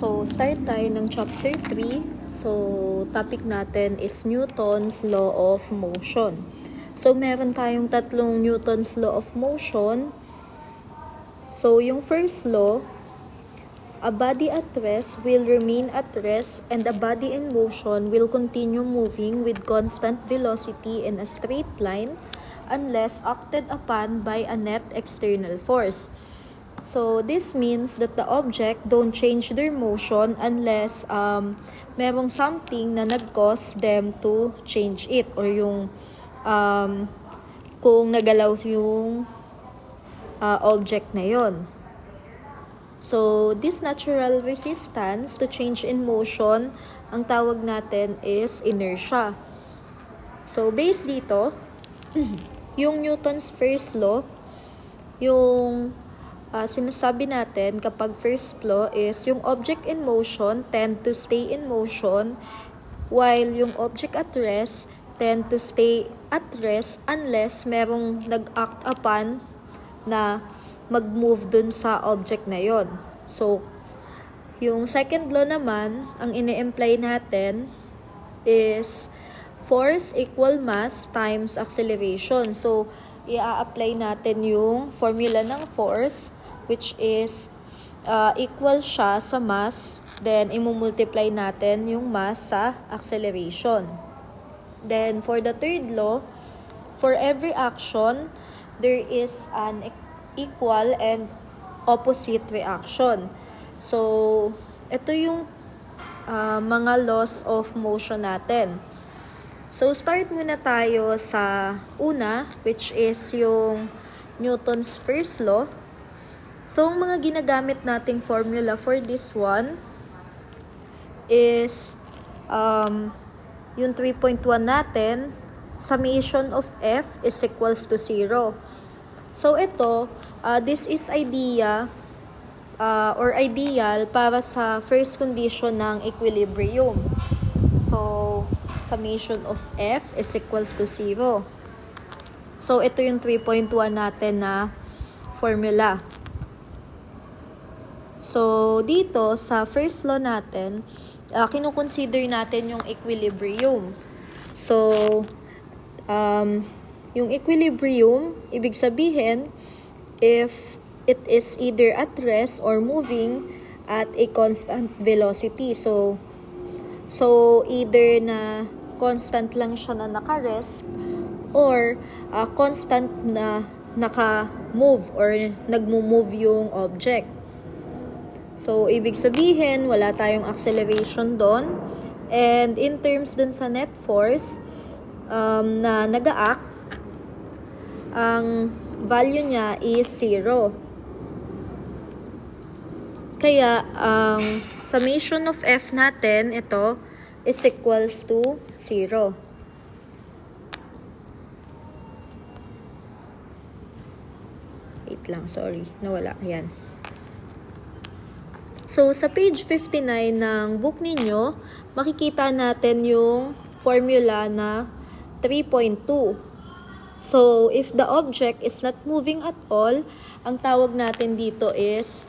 So, start tayo ng chapter 3. So, topic natin is Newton's Law of Motion. So, meron tayong tatlong Newton's Law of Motion. So, yung first law, a body at rest will remain at rest and a body in motion will continue moving with constant velocity in a straight line unless acted upon by a net external force. So, this means that the object don't change their motion unless merong something na nag-cause them to change it or yung kung nagalaw yung object na yon. So, this natural resistance to change in motion, ang tawag natin is inertia. So, based dito, yung Newton's first law, yung sinasabi natin kapag first law is yung object in motion tend to stay in motion while yung object at rest tend to stay at rest unless merong nag-act upon na mag-move dun sa object na yon. So, yung second law naman, ang ine-imply natin is force equal mass times acceleration. So, i-apply natin yung formula ng force which is equal siya sa mass, then imumultiply natin yung mass sa acceleration. Then, for the third law, for every action, there is an equal and opposite reaction. So, ito yung mga laws of motion natin. So, start muna tayo sa una, which is yung Newton's first law. So, ang mga ginagamit nating formula for this one is yung 3.1 natin, summation of F is equals to 0. So, ito, this is idea or ideal para sa first condition ng equilibrium. So, summation of F is equals to 0. So, ito yung 3.1 natin na formula. So, dito sa first law natin, kinukonsider natin yung equilibrium. So, yung equilibrium, ibig sabihin, if it is either at rest or moving at a constant velocity. So either na constant lang siya na naka-rest or constant na naka-move or nagmo-move yung object. So, ibig sabihin, wala tayong acceleration doon. And in terms dun sa net force na nag-a-act, ang value niya is 0. Kaya, ang summation of F natin, ito, is equals to 0. Wait lang, sorry. Nawala. Ayan. So, sa page 59 ng book ninyo, makikita natin yung formula na 3.2. So, if the object is not moving at all, ang tawag natin dito is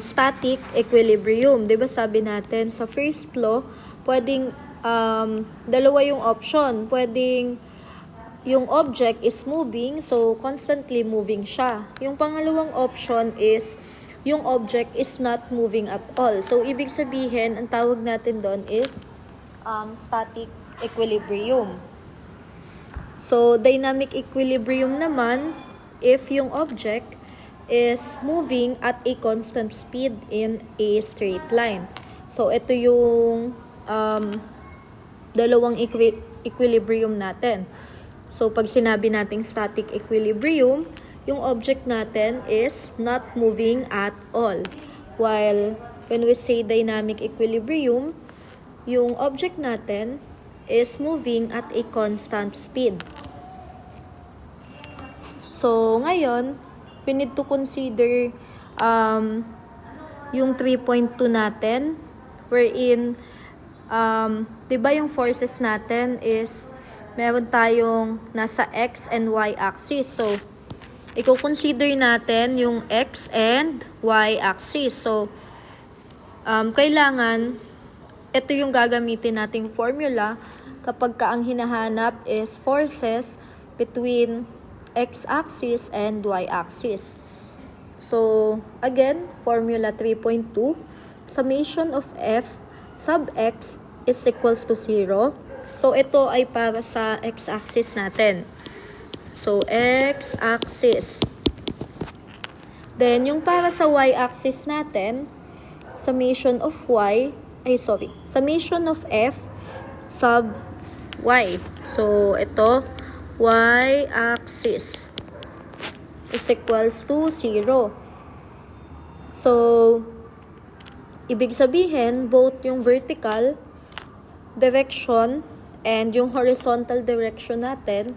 static equilibrium. Diba sabi natin, sa first law, pwedeng dalawa yung option. Pwedeng yung object is moving, so constantly moving siya. Yung pangalawang option is yung object is not moving at all. So, ibig sabihin, ang tawag natin doon is static equilibrium. So, dynamic equilibrium naman, if yung object is moving at a constant speed in a straight line. So, ito yung dalawang equilibrium natin. So, pag sinabi nating static equilibrium, yung object natin is not moving at all. While when we say dynamic equilibrium, yung object natin is moving at a constant speed. So, ngayon, we need to consider yung 3.2 natin, wherein, diba yung forces natin is meron tayong nasa X and Y axis. So, i-consider natin yung X and Y axis. So, kailangan ito yung gagamitin nating formula kapag ka ang hinahanap is forces between x-axis and y-axis. So, again, formula 3.2, summation of f sub x is equals to 0. So, ito ay para sa x-axis natin. So, x-axis. Then, yung para sa y-axis natin, summation of f sub y. So, ito, y-axis is equals to 0. So, ibig sabihin, both yung vertical direction and yung horizontal direction natin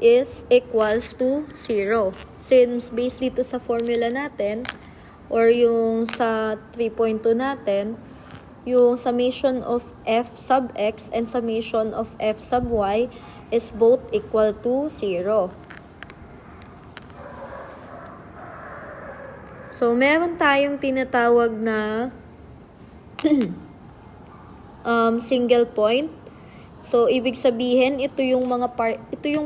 is equals to 0. Since based dito sa formula natin, or yung sa 3.2 natin, yung summation of f sub x and summation of f sub y is both equal to 0. So, meron tayong tinatawag na single point. So, ibig sabihin, ito yung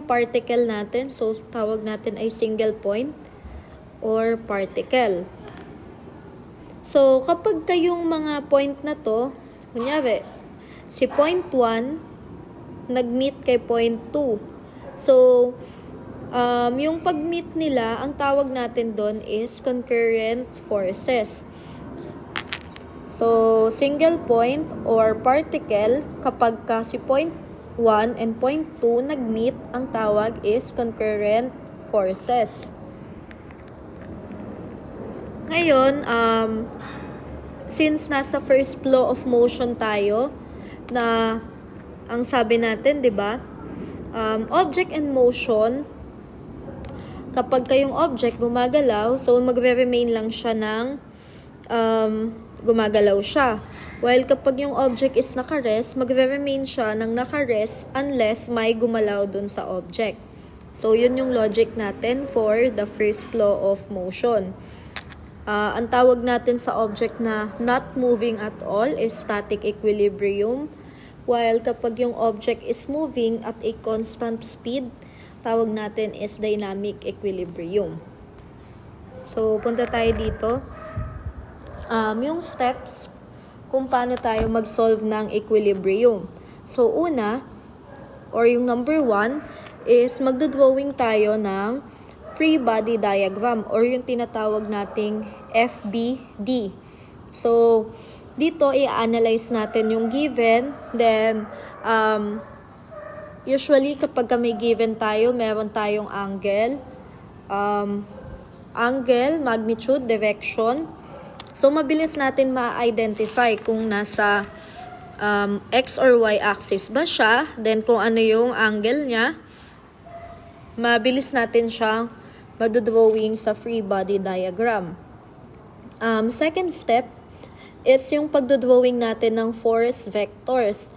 particle natin. So, tawag natin ay single point or particle. So, kapag kayong mga point na to, kunyari, si point 1, nag-meet kay point 2. So, yung pag-meet nila, ang tawag natin doon is concurrent forces. So, single point or particle, kapag ka si point 1 and point 2 nag-meet, ang tawag is concurrent forces. Ngayon, since nasa first law of motion tayo, na ang sabi natin, di ba? Object in motion, kapag kayong object gumagalaw, so magre-remain lang siya ng gumagalaw siya. While kapag yung object is naka-rest, magre-remain siya ng naka-rest unless may gumalaw dun sa object. So, yun yung logic natin for the first law of motion. Ang tawag natin sa object na not moving at all is static equilibrium. While kapag yung object is moving at a constant speed, tawag natin is dynamic equilibrium. So, punta tayo dito. Yung steps kung paano tayo mag-solve ng equilibrium. So, una, or yung number 1, is magdodrawing tayo ng free body diagram or yung tinatawag nating FBD. So, dito i-analyze natin yung given. Then, usually kapag may given tayo, meron tayong angle, magnitude, direction. So, mabilis natin ma-identify kung nasa x or y axis ba siya. Then, kung ano yung angle niya, mabilis natin siyang madodrawing sa free body diagram. Second step is yung pagdodrawing natin ng force vectors.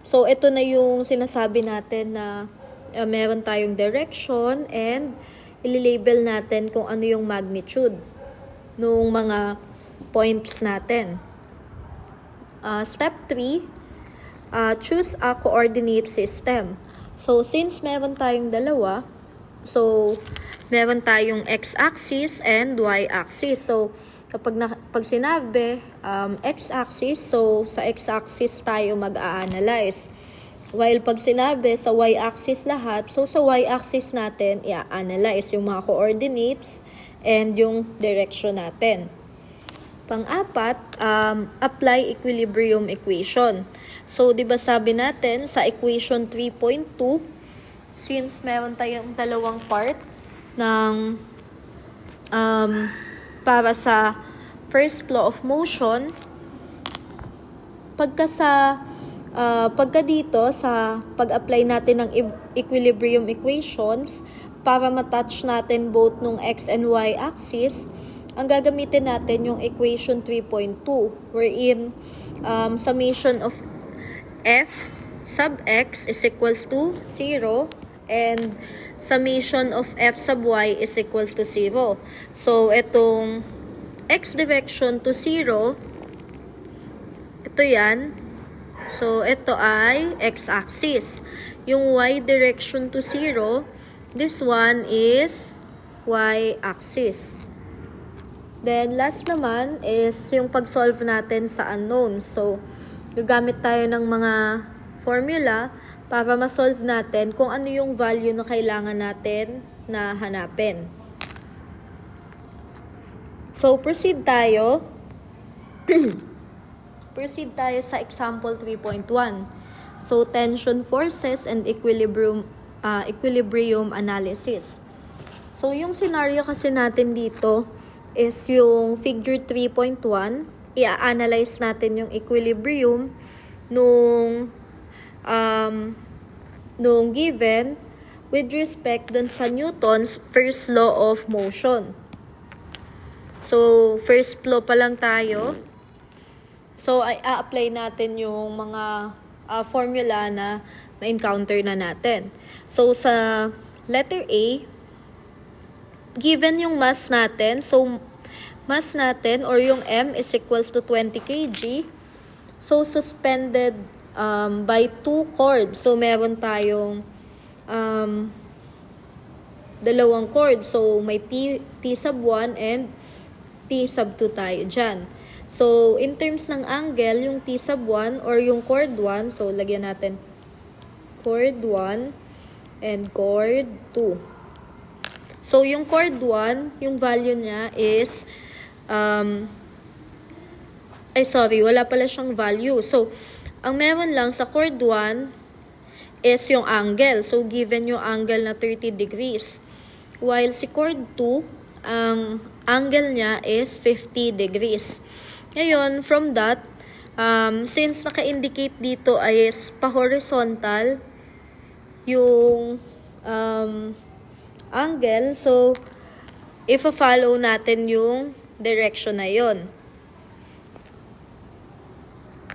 So, ito na yung sinasabi natin na meron tayong direction and ililabel natin kung ano yung magnitude ng mga points natin. Step 3, choose a coordinate system. So, since meron tayong dalawa, so, meron tayong x-axis and y-axis. So, pag sinabi x-axis, so sa x-axis tayo mag-a-analyze. While pag sinabi sa y-axis lahat, so sa y-axis natin i-analyze yung mga coordinates and yung direction natin. Pang-apat, apply equilibrium equation. So, di ba sabi natin sa equation 3.2, since meron tayong dalawang part ng para sa first law of motion, pagka dito sa pag-apply natin ng equilibrium equations para matouch natin both nung x and y axis, ang gagamitin natin yung equation 3.2 wherein summation of f sub x is equals to 0 and summation of f sub y is equals to 0. So, itong x direction to 0 ito yan. So, ito ay x-axis. Yung y direction to 0, this one is y-axis. Then, last naman is yung pag-solve natin sa unknown. So, gagamit tayo ng mga formula para ma-solve natin kung ano yung value na kailangan natin na hanapin. So, proceed tayo. Proceed tayo sa example 3.1. So, tension forces and equilibrium analysis. So, yung scenario kasi natin dito is yung figure 3.1. I-analyze natin yung equilibrium nung given with respect dun sa Newton's first law of motion. So, first law pa lang tayo. So, i-apply natin yung mga formula na na-encounter na natin. So, sa letter A, given yung mass natin, so, mass natin or yung M is equals to 20 kg. So, suspended by 2 cords. So, meron tayong dalawang cord. So, may T sub 1 and T sub 2 tayo dyan. So, in terms ng angle, yung T sub 1 or yung cord 1, so, lagyan natin cord 1 and cord 2. So, yung cord 1, yung value niya is, wala pala siyang value. So, ang meron lang sa cord 1 is yung angle. So, given yung angle na 30 degrees. While si cord 2, ang angle niya is 50 degrees. Ngayon, from that, since naka-indicate dito ay pa-horizontal yung angle, so, if-follow natin yung direction na yon.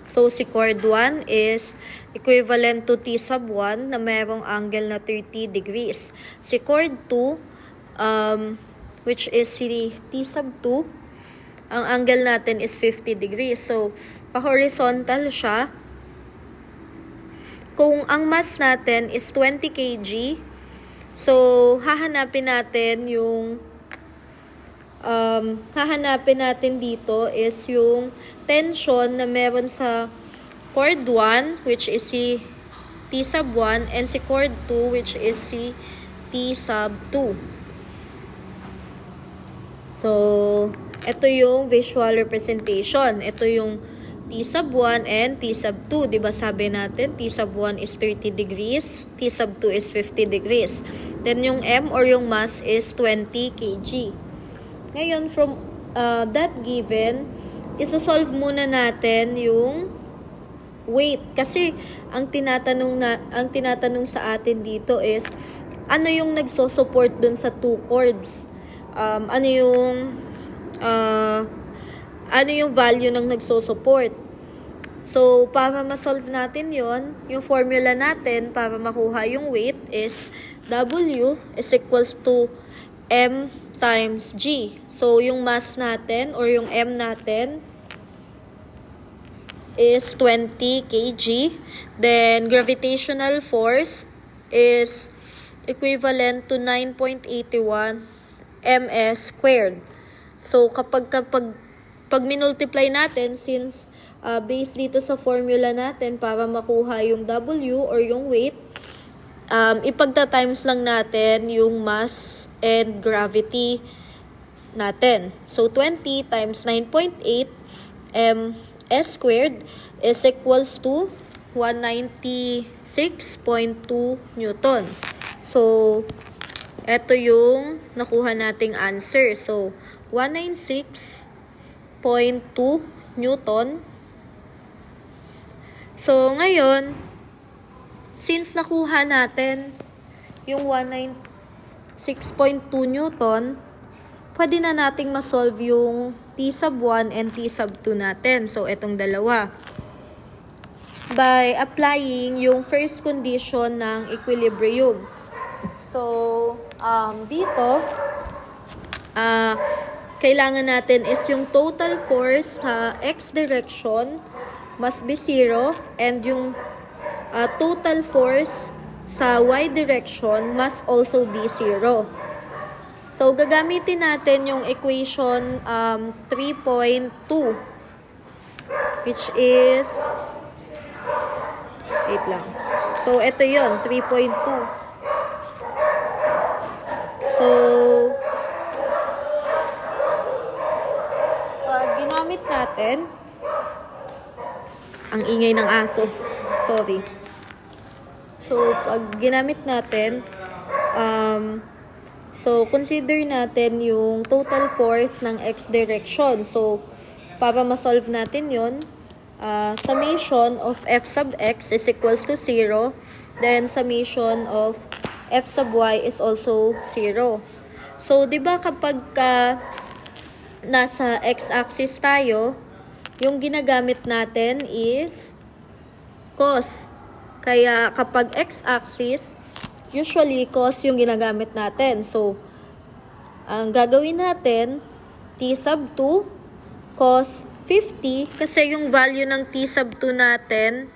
So, si cord 1 is equivalent to T sub 1 na mayroong angle na 30 degrees. Si cord 2, which is si T sub 2, ang angle natin is 50 degrees. So, pa-horizontal siya. Kung ang mass natin is 20 kg, so, hahanapin natin dito is yung tension na meron sa cord 1, which is si T sub 1, and si cord 2, which is si T sub 2. So, ito yung visual representation. Ito yung T sub 1 and T sub 2. Diba sabi natin, T sub 1 is 30 degrees, T sub 2 is 50 degrees. Then yung M or yung mass is 20 kg. Ngayon, from that given, isosolve muna natin yung weight. Kasi ang tinatanong sa atin dito is, ano yung nagso-support dun sa 2 chords? Ano yung value ng nagso-support. So, para ma-solve natin yon, yung formula natin para makuha yung weight is W is equals to M times G. So, yung mass natin or yung M natin is 20 kg. Then, gravitational force is equivalent to 9.81 ms squared. So, kapag minultiply natin, since based dito sa formula natin para makuha yung W or yung weight, ipagta-times lang natin yung mass and gravity natin. So, 20 times 9.8 ms squared is equals to 196.2 Newton. So, ito yung nakuha nating answer. So, 196.2 Newton. So, ngayon, since nakuha natin yung 196.2 Newton, pwede na nating ma-solve yung T sub 1 and T sub 2 natin. So, etong dalawa. By applying yung first condition ng equilibrium. So, dito, kailangan natin is yung total force sa x direction must be 0 and yung total force sa y direction must also be 0. So, gagamitin natin yung equation 3.2 which is wait lang. So, ito yon 3.2. So, pag ginamit natin, ang ingay ng aso. Sorry. So, pag ginamit natin, so, consider natin yung total force ng x direction. So, para ma-solve natin yun, summation of f sub x is equals to 0. Then, summation of f sub y is also 0. So, di ba kapag nasa x-axis tayo, yung ginagamit natin is cos. Kaya kapag x-axis, usually cos yung ginagamit natin. So, ang gagawin natin, t sub 2 cos 50 kasi yung value ng t sub 2 natin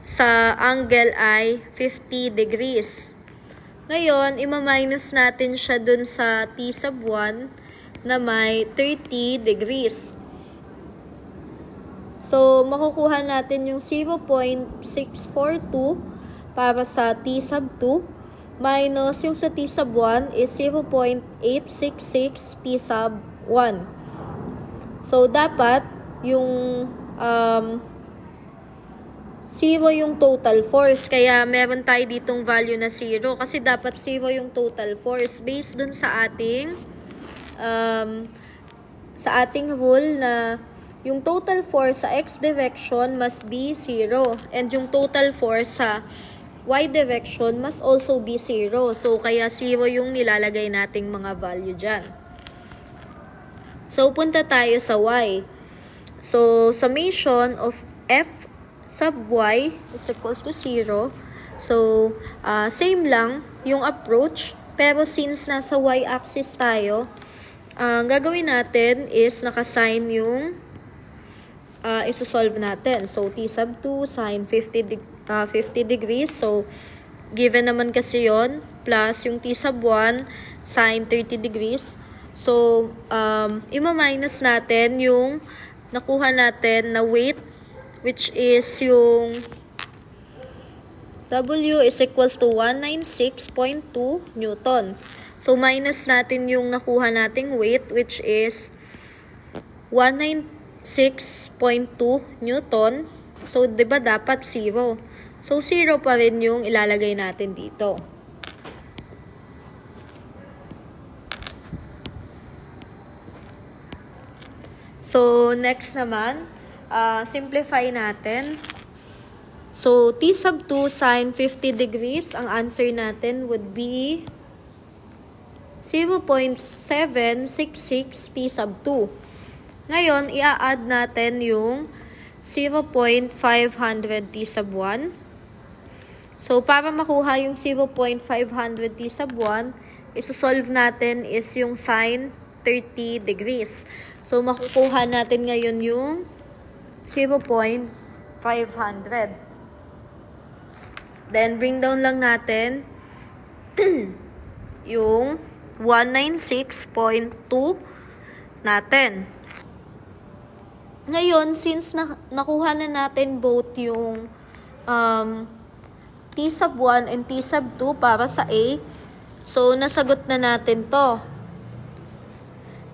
sa angle ay 50 degrees. Ngayon, ima-minus natin siya dun sa t sub 1 na may 30 degrees. So, makukuha natin yung 0.642 para sa t sub 2 minus yung sa t sub 1 is 0.866 t sub 1. So, dapat yung 0 yung total force. Kaya meron tayo ditong value na 0 kasi dapat 0 yung total force based dun sa ating rule na yung total force sa x direction must be 0 and yung total force sa y direction must also be 0. So, kaya 0 yung nilalagay nating mga value dyan. So, punta tayo sa y. So, summation of f sub y is equals to 0. So, same lang yung approach. Pero since nasa y-axis tayo, ang gagawin natin is nakasign yung isosolve natin. So, t sub 2 sine 50 degrees. So, given naman kasi yon plus yung t sub 1 sine 30 degrees. So, ima-minus natin yung nakuha natin na weight which is yung W is equals to 196.2 Newton. So, minus natin yung nakuha nating weight which is 196.2 Newton. So, di ba dapat 0? So, 0 pa rin yung ilalagay natin dito. So, next naman, simplify natin. So, t sub 2 sine 50 degrees, ang answer natin would be 0.766 t sub 2. Ngayon, i-add natin yung 0.500 t sub 1. So, para makuha yung 0.500 t sub 1, isosolve natin is yung sine 30 degrees. So, makukuha natin ngayon yung 0.500. Then, bring down lang natin yung 196.2 natin. Ngayon, since nakuha na natin both yung t sub 1 and t sub 2 para sa A, so nasagot na natin to.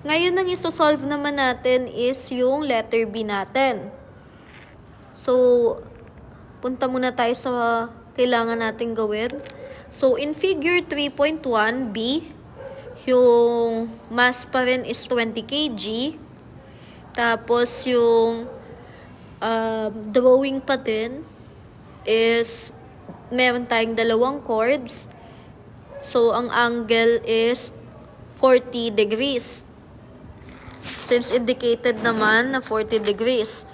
Ngayon, ang isosolve naman natin is yung letter B natin. So, punta muna tayo sa kailangan natin gawin. So, in figure 3.1B, yung mass pa rin is 20 kg. Tapos, yung drawing pa din is meron tayong dalawang chords. So, ang angle is 40 degrees. Since indicated naman na 40 degrees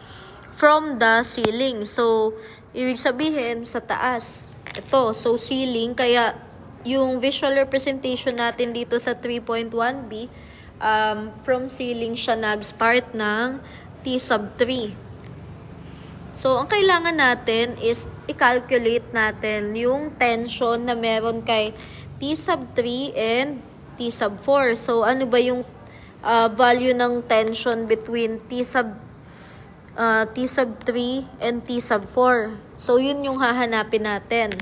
from the ceiling. So, ibig sabihin sa taas. Ito, so ceiling. Kaya, yung visual representation natin dito sa 3.1B, from ceiling siya nag-start ng T sub 3. So, ang kailangan natin is i-calculate natin yung tension na meron kay T sub 3 and T sub 4. So, ano ba yung value ng tension between T sub 3 and T sub 4? So, yun yung hahanapin natin.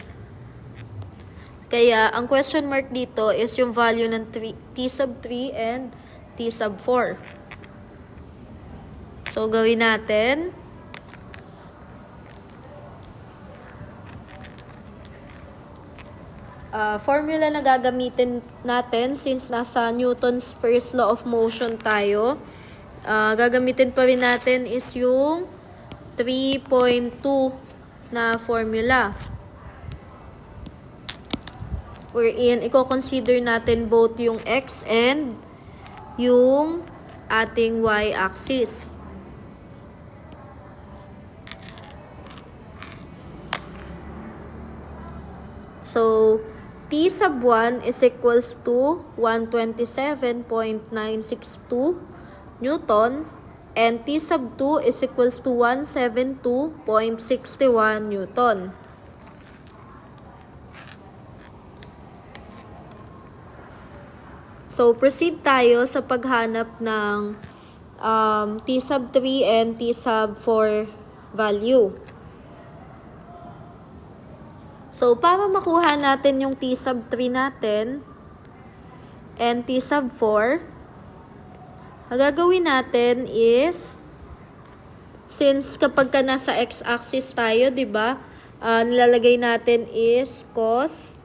Kaya, ang question mark dito is yung value ng T sub 3 and T sub 4. So, gawin natin. Formula na gagamitin natin since nasa Newton's first law of motion tayo. Gagamitin pa rin natin is yung 3.2 na formula. Wherein, i-consider natin both yung x and yung ating y-axis. So, T sub 1 is equals to 127.962 Newton and T sub 2 is equals to 172.61 Newton. So, proceed tayo sa paghanap ng T sub 3 and T sub 4 value. So, para makuha natin yung T sub 3 natin and T sub 4, ang gagawin natin is, since kapag ka nasa x-axis tayo, di ba, nilalagay natin is cos.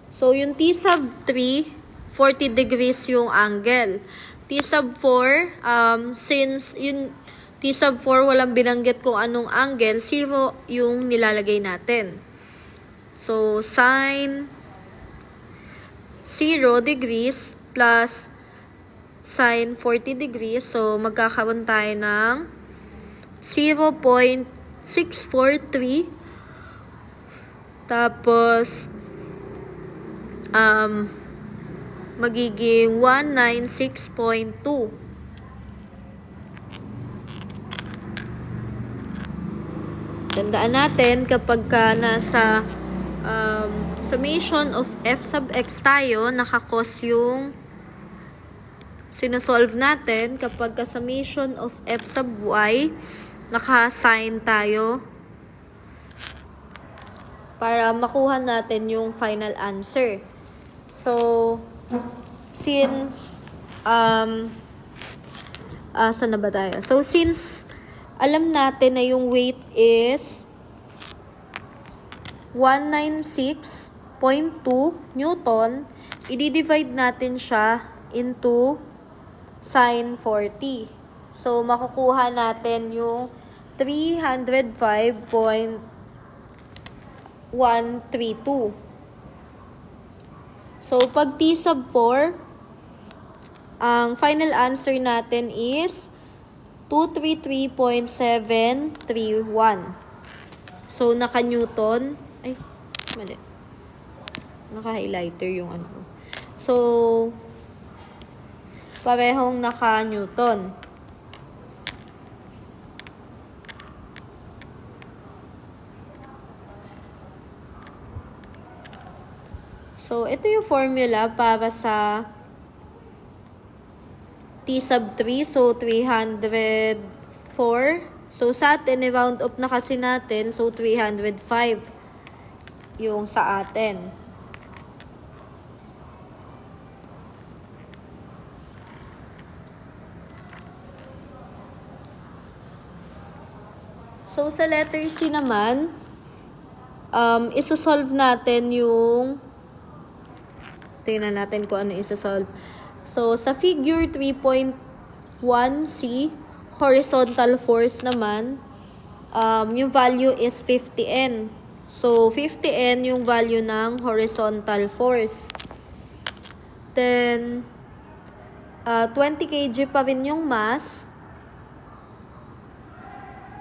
So, yung T sub 3, 40 degrees yung angle. T sub 4, since yung T sub 4, walang binanggit kung anong angle, 0 yung nilalagay natin. So, sin 0 degrees plus sin 40 degrees. So, magkakaroon tayo ng 0.643. Tapos, magiging 196.2. Tandaan natin kapag ka nasa summation of f sub x tayo, nakakos yung sinosolve natin. Kapag ka summation of f sub y, naka-sin tayo para makuha natin yung final answer. So, since saan na ba tayo? So, since alam natin na yung weight is 196.2 Newton, i-divide natin siya into sin 40. So, makukuha natin yung 305.132. So, pag T sub 4, ang final answer natin is 233.731. So, naka-Newton. Ay, mali. Naka-highlighter yung ano. So, parehong naka-Newton. So, ito yung formula para sa T sub 3, so 304. So, sa atin, i-round up na kasi natin, so 305 yung sa atin. So, sa letter C naman, isa-solve natin yung, tingnan natin kung ano isa-solve. So, sa figure 3.1c, horizontal force naman, yung value is 50N. So, 50N yung value ng horizontal force. Then, 20 kg pa rin yung mass.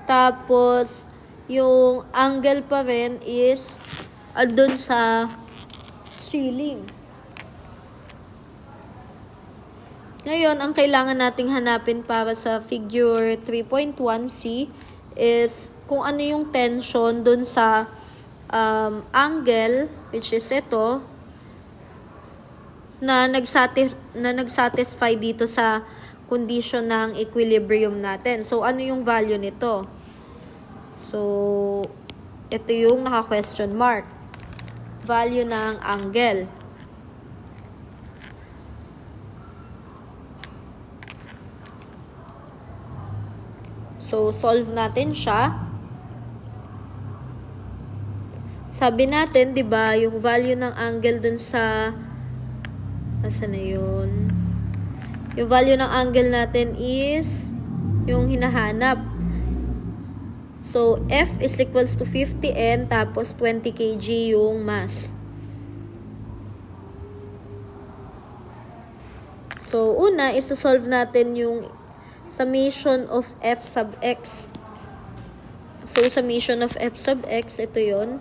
Tapos, yung angle pa rin is andun sa ceiling. Ngayon, ang kailangan nating hanapin para sa figure 3.1c is kung ano yung tension dun sa angle, which is ito, na nagsatisfy dito sa condition ng equilibrium natin. So, ano yung value nito? So, ito yung naka-question mark. Value ng angle. So, solve natin siya. Sabi natin, 'di ba, yung value ng angle dun sa asan na yun? Yung value ng angle natin is yung hinahanap. So, F is equals to 50N tapos 20 kg yung mass. So, una, isa-solve natin yung summation of F sub X. So, summation of F sub X, ito yun.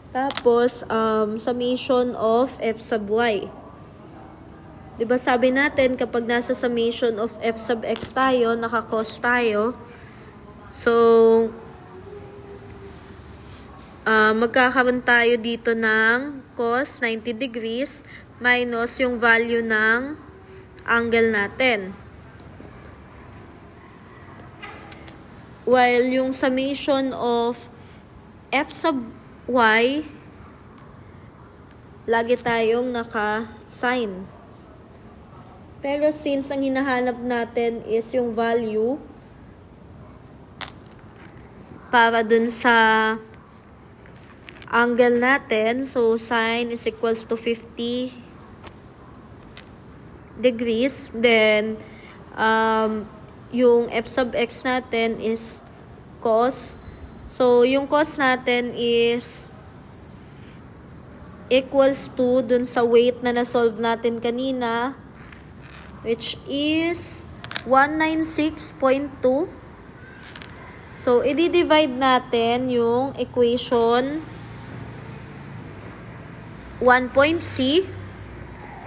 Tapos, summation of F sub Y. Diba sabi natin, kapag nasa summation of F sub X tayo, naka-cos tayo. So, magkakaroon tayo dito ng cos 90 degrees minus yung value ng angle natin. While yung summation of F sub Y, lagi tayong naka-sign. Pero since ang hinahanap natin is yung value para dun sa angle natin, so sin is equals to 50 degrees, then yung F sub X natin is cos. So, yung cos natin is equals to dun sa weight na na-solve natin kanina, which is 196.2. So, i-divide natin yung equation 1.c.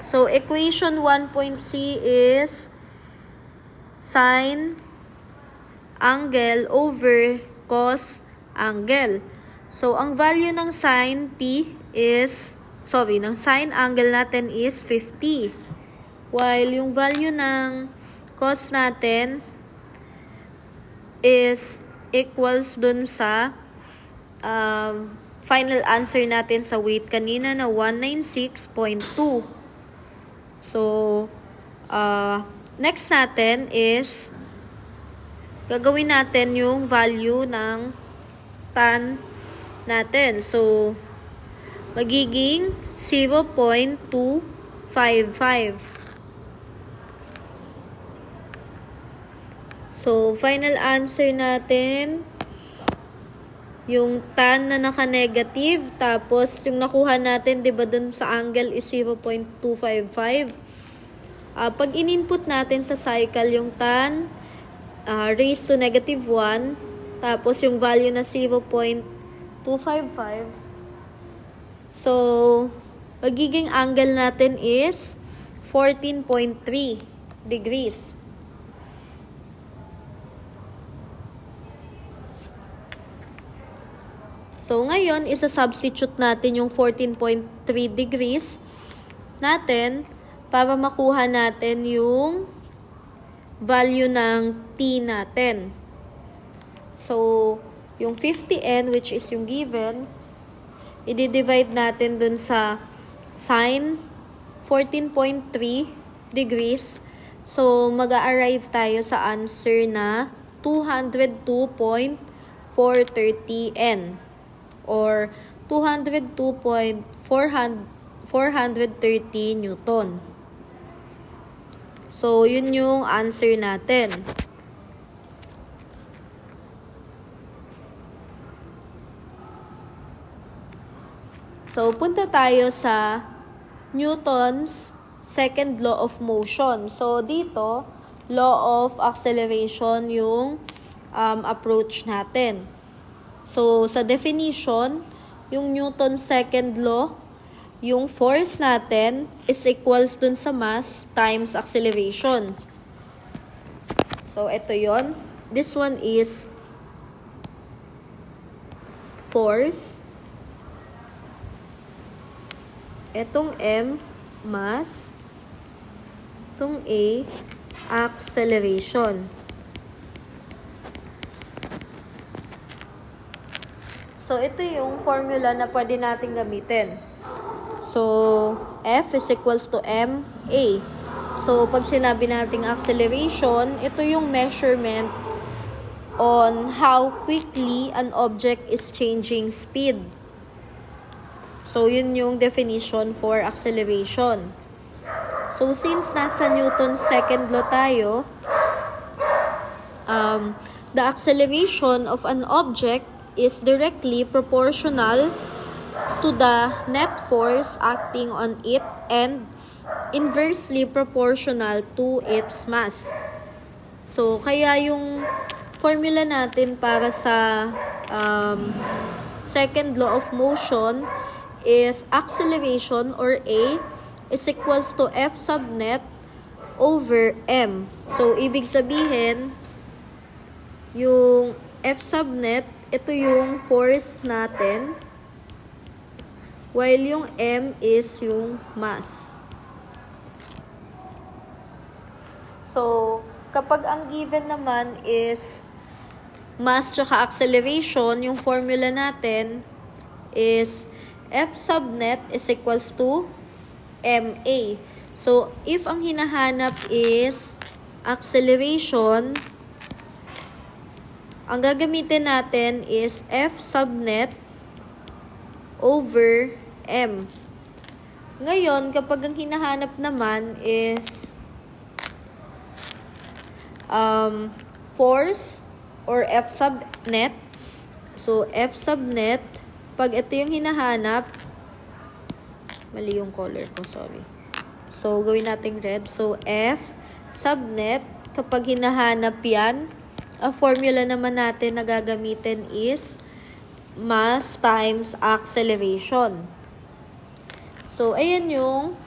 So, equation 1.c is sin angle over cos angle. So, ang value ng sin P is, ng sin angle natin is 50. While yung value ng cos natin is equals dun sa final answer natin sa weight kanina na 196.2. So, next natin is gagawin natin yung value ng tan natin. So, magiging 0.255. So, final answer natin, yung tan na naka-negative, tapos yung nakuha natin, di ba, dun sa angle is 0.255. Pag in-input natin sa cycle yung tan, raised to negative 1, tapos yung value na 0.255. So, magiging angle natin is 14.3 degrees. So, ngayon, isa-substitute natin yung 14.3 degrees natin para makuha natin yung value ng T natin. So, yung 50N, which is yung given, i-divide natin dun sa sin 14.3 degrees. So, mag-a-arrive tayo sa answer na 202.430N or 202.430 Newton. So, yun yung answer natin. So, punta tayo sa Newton's second law of motion. So, dito, law of acceleration yung approach natin. So, sa definition, yung Newton's second law, yung force natin is equals dun sa mass times acceleration. So, ito yon. This one is force. Itong M, mass. Itong A, acceleration. So, ito yung formula na pwede natin gamitin. So, F is equals to ma. So, pag sinabi nating acceleration, ito yung measurement on how quickly an object is changing speed. So, yun yung definition for acceleration. So, since nasa Newton's second law tayo, the acceleration of an object is directly proportional to the net force acting on it and inversely proportional to its mass. So, kaya yung formula natin para sa second law of motion is acceleration or A is equals to F sub net over M. So, ibig sabihin, yung F sub net, ito yung force natin, while yung M is yung mass. So, kapag ang given naman is mass tsaka acceleration, yung formula natin is F sub net is equals to ma. So, if ang hinahanap is acceleration, ang gagamitin natin is F sub net over M. Ngayon, kapag ang hinahanap naman is force or F sub net. So, F sub net, pag ito yung hinahanap, mali yung color ko, sorry. So, gawin natin red. So, F sub net, kapag hinahanap yan, ang formula naman natin na gagamitin is mass times acceleration. So, ayan yung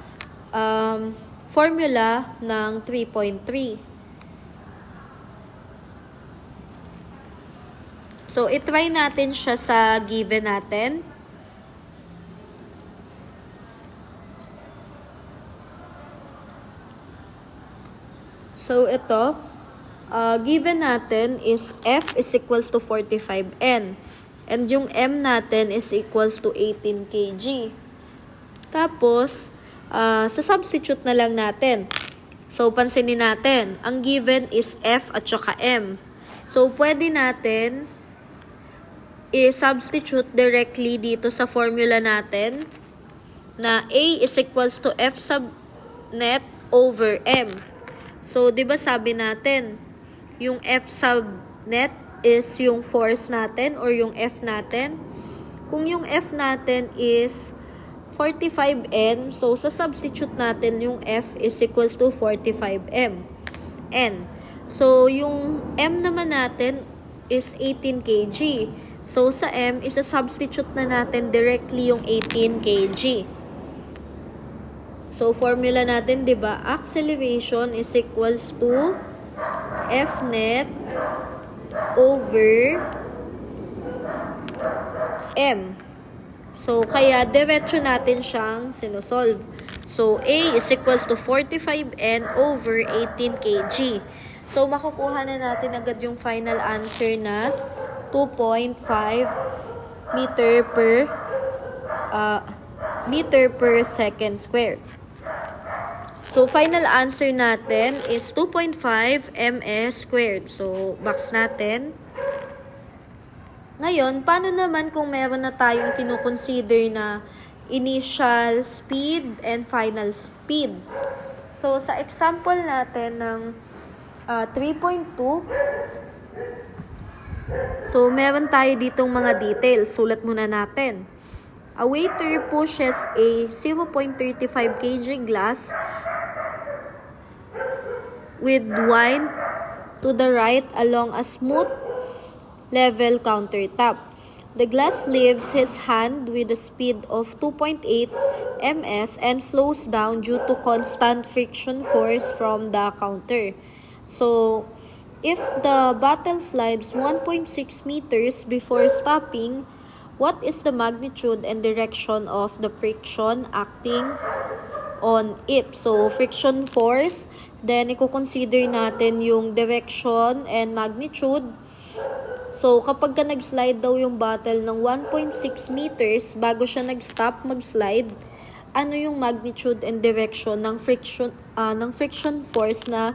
formula ng 3.3. So, itry natin siya sa given natin. So, ito, given natin is F is equals to 45N. And yung M natin is equals to 18 kg. Tapos, sa-substitute na lang natin. So, pansinin natin, ang given is F at saka M. So, pwede natin i-substitute directly dito sa formula natin na A is equals to F sub net over M. So, di ba sabi natin, yung F sub net is yung force natin or yung F natin. Kung yung F natin is 45N, so sa-substitute natin yung F is equals to 45M. N. So, yung M naman natin is 18 kg. So, sa M, isa-substitute na natin directly yung 18 kg. So, formula natin, di ba? Acceleration is equals to F net over M. So, kaya diretso natin siyang sinusolve. So, A is equals to 45N over 18 kg. So, makukuha na natin agad yung final answer na 2.5 meter per second squared. So, final answer natin is 2.5 ms squared. So, box natin. Ngayon, paano naman kung meron na tayong kinukonsider na initial speed and final speed? So, sa example natin ng 3.2, so, meron tayo ditong mga details. Sulat muna natin. A waiter pushes a 0.35 kg glass with wine to the right along a smooth level countertop. The glass leaves his hand with a speed of 2.8 ms and slows down due to constant friction force from the counter. So, if the bottle slides 1.6 meters before stopping, what is the magnitude and direction of the friction acting on it? So, friction force, then i-consider natin yung direction and magnitude. So, kapag ka nag-slide daw yung bottle ng 1.6 meters bago siya nag-stop mag-slide, ano yung magnitude and direction ng friction force na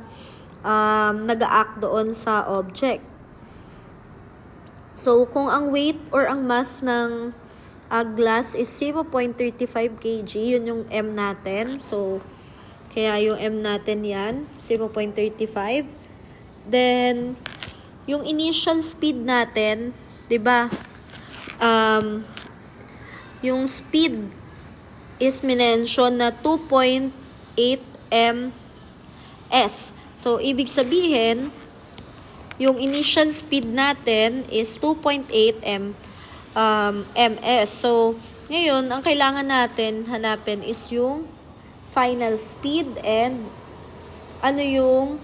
nag-a-act doon sa object? So, kung ang weight or ang mass ng glass is 0.35 kg, yun yung M natin. So, kaya yung M natin yan, 0.35. Then, yung initial speed natin, 'di ba? Yung speed is minention na 2.8 ms. So ibig sabihin, yung initial speed natin is 2.8 ms. So ngayon, ang kailangan natin hanapin is yung final speed and ano yung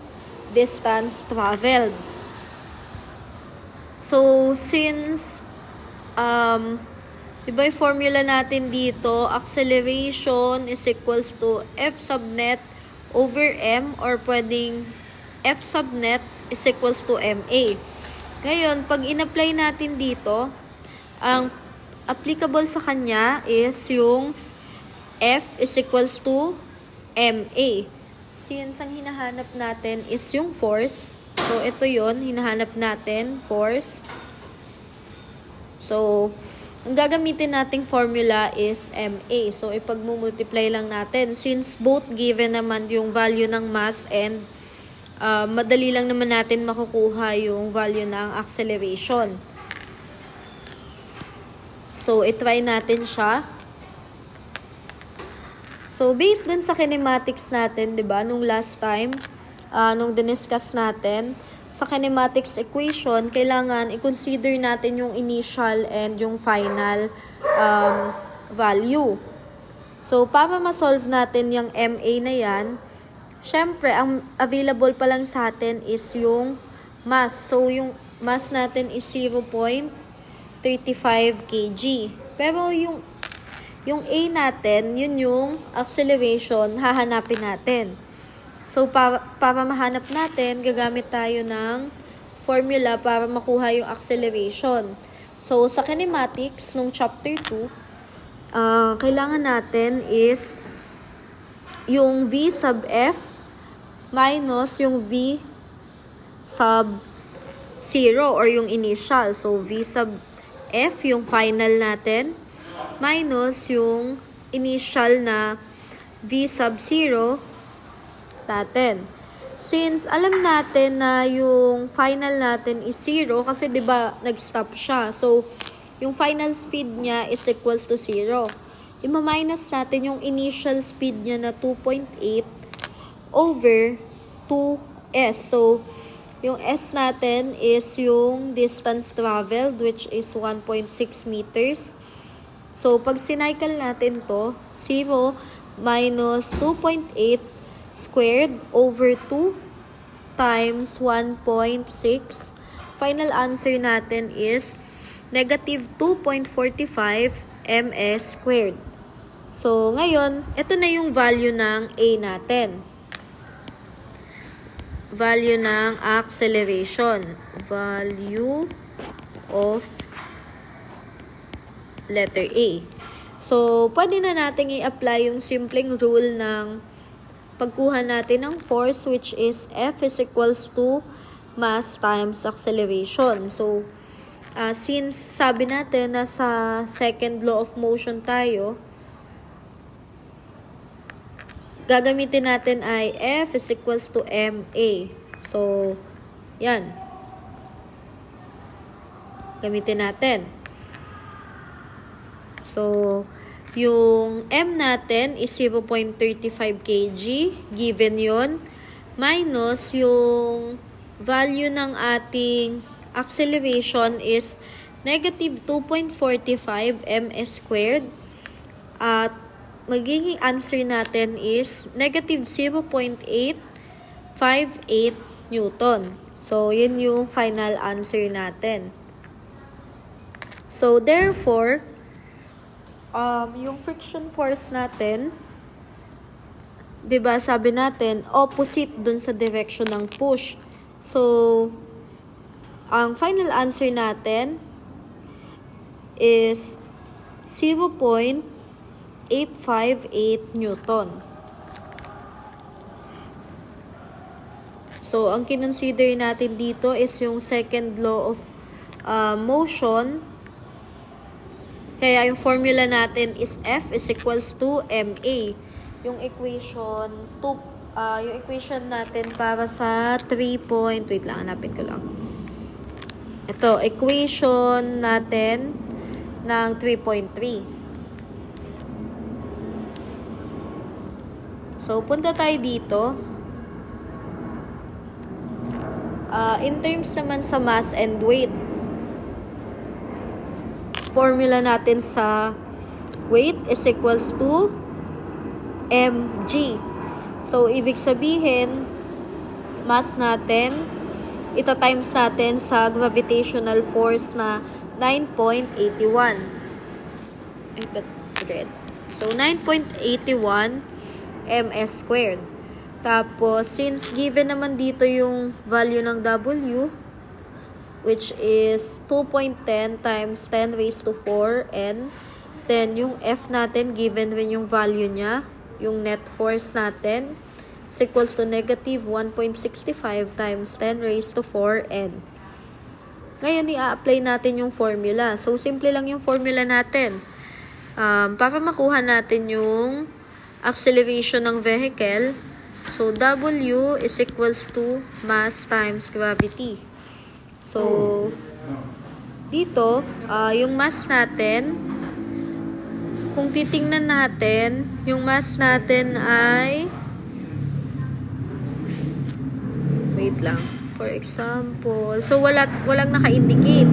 distance traveled. So, since, diba yung formula natin dito, acceleration is equals to F sub net over M or pwedeng F sub net is equals to MA. Ngayon, pag in-apply natin dito, ang applicable sa kanya is yung F is equals to MA. Since ang hinahanap natin is yung force, so, ito yon hinahanap natin, force. So, ang gagamitin nating formula is MA. So, ipag-multiply lang natin. Since both given naman yung value ng mass and madali lang naman natin makukuha yung value ng acceleration. So, itry natin siya. So, based dun sa kinematics natin, diba, nung last time, nung diniscuss natin, sa kinematics equation, kailangan i-consider natin yung initial and yung final value. So, para ma-solve natin yung MA na yan, syempre, ang available pa lang sa atin is yung mass. So, yung mass natin is 0.35 kg. Pero yung A natin, yun yung acceleration, hahanapin natin. So, para mahanap natin, gagamit tayo ng formula para makuha yung acceleration. So, sa kinematics, nung chapter 2, kailangan natin is yung V sub F minus yung V sub 0 or yung initial. So, V sub F, yung final natin, minus yung initial na V sub 0 natin. Since alam natin na yung final natin is 0 kasi 'di ba nag-stop siya. So yung final speed niya is equals to 0. I-minus natin yung initial speed niya na 2.8 over 2s. So yung s natin is yung distance traveled which is 1.6 meters. So pag sinycle natin to, 0 minus 2.8 squared over 2 times 1.6. Final answer natin is negative 2.45 ms squared. So, ngayon, ito na yung value ng A natin. Value ng acceleration. Value of letter A. So, pwede na natin i-apply yung simpleng rule ng pagkuha natin ng force which is F is equals to mass times acceleration. So, since sabi natin na sa second law of motion tayo, gagamitin natin ay F is equals to MA. So, yan. Gamitin natin. So, yung M natin is 0.35 kg, given yun, minus yung value ng ating acceleration is negative 2.45 ms squared. At magiging answer natin is negative 0.858 Newton. So, yun yung final answer natin. So, therefore, yung friction force natin, 'di ba, sabi natin opposite dun sa direction ng push. So, ang final answer natin is 0.858 Newton. So, ang kinonsider natin dito is yung second law of motion. Kaya yung formula natin is F is equals to MA. Yung equation natin para sa 3 point, wait lang, hanapin ko lang. Ito, equation natin ng 3.3. So, punta tayo dito. In terms naman sa mass and weight, formula natin sa weight is equals to mg. So, ibig sabihin, mass natin, ito times natin sa gravitational force na 9.81. So, 9.81 ms squared. Tapos, since given naman dito yung value ng W, which is 2.10 times 10 raised to 4 N. Then, yung F natin, given rin yung value niya, yung net force natin, is equals to negative 1.65 times 10 raised to 4 N. Ngayon, i-apply natin yung formula. So, simple lang yung formula natin. Para makuha natin yung acceleration ng vehicle, so, W is equals to mass times gravity. So, dito, yung mass natin, kung titingnan natin, yung mass natin ay, wait lang, for example, so walang naka-indicate.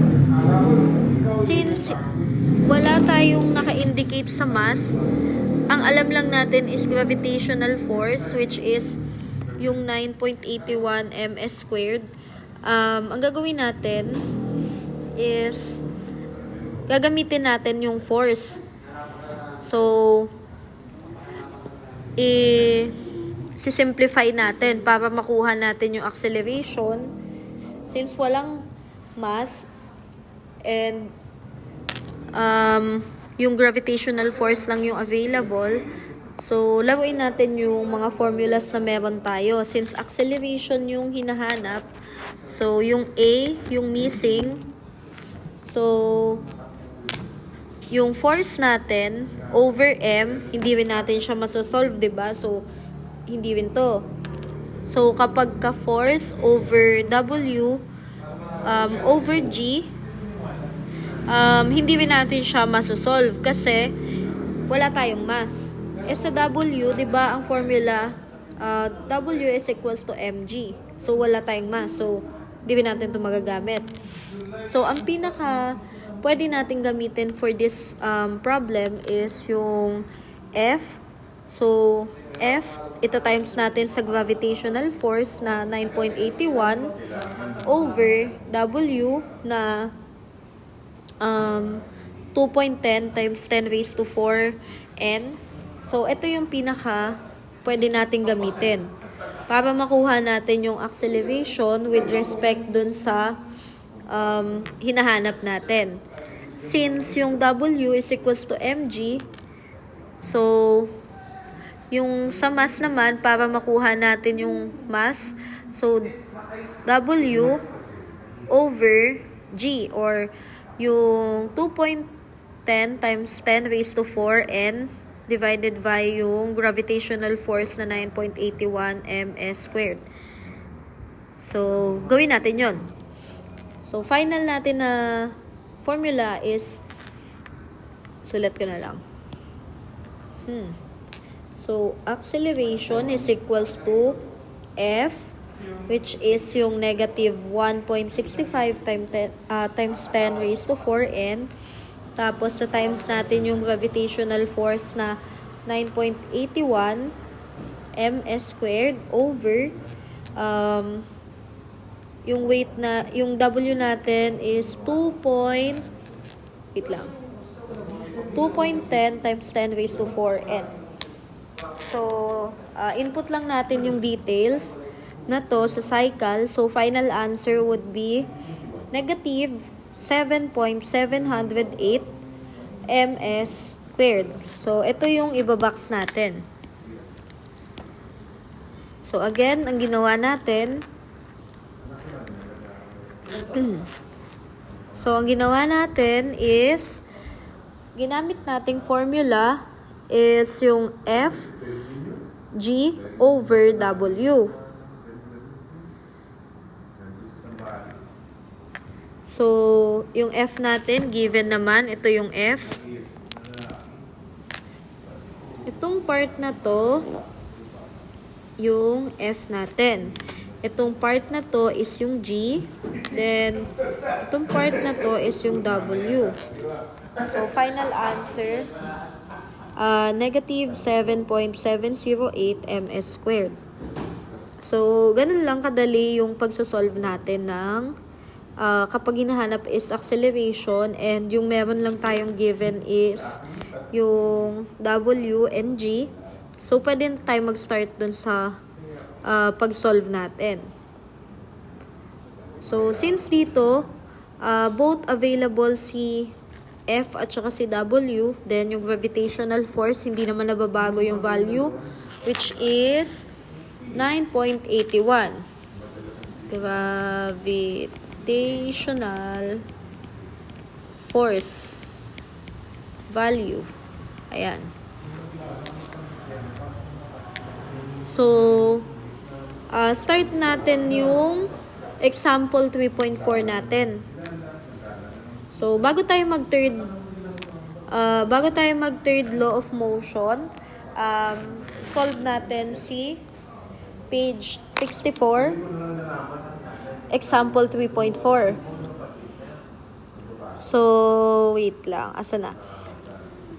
Since wala tayong naka-indicate sa mass, ang alam lang natin is gravitational force, which is yung 9.81 ms squared. Ang gagawin natin is gagamitin natin yung force. So, simplify natin para makuha natin yung acceleration. Since walang mass and yung gravitational force lang yung available, so laruin natin yung mga formulas na meron tayo. Since acceleration yung hinahanap, so, yung A, yung missing. So, yung force natin over M, hindi rin natin siya masosolve, diba? So, hindi rin to. So, kapag ka-force over W over G, hindi rin natin siya masosolve kasi wala tayong mass. Sa W, diba, ang formula, W is equals to mg. So, wala tayong mass. So, di natin ito magagamit. So, ang pinaka pwede natin gamitin for this problem is yung F. So, F, ito times natin sa gravitational force na 9.81 over W na 2.10 times 10 raised to 4 N. So, ito yung pinaka pwede natin gamitin para makuha natin yung acceleration with respect dun sa hinahanap natin. Since yung W is equals to mg, so, yung sa mass naman, para makuha natin yung mass, so, W over G, or yung 2.10 times 10 raised to 4 N divided by yung gravitational force na 9.81 ms squared. So, gawin natin yon. So, final natin na formula is, sulat ko na lang. So, acceleration is equals to F which is yung negative 1.65 times 10 raised to 4n. Tapos, sa times natin yung gravitational force na 9.81 ms squared over yung weight na, yung W natin is 2.10 times 10 raised to 4n. So, input lang natin yung details na to sa cycle. So, final answer would be negative 7.708 ms squared. So, ito yung ibabox natin. So, again, ang ginawa natin, is, ginamit nating formula is yung F G over W. So, yung F natin, given naman, ito yung F. Itong part na to, yung F natin. Itong part na to is yung G. Then, itong part na to is yung W. So, final answer, negative 7.708 ms squared. So, ganun lang kadali yung pagsosolve natin ng kapag hinahanap is acceleration and yung meron lang tayong given is yung W and G. So, pwede na tayo mag-start dun sa pag-solve natin. So, since dito, both available si F at saka si W, then yung gravitational force, hindi naman nababago yung value, which is 9.81. Gravitational force value. Ayan. So, start natin yung example 3.4 natin. So, bago tayo mag-third law of motion, solve natin si page 64, example 3.4. So, wait lang. Asa na?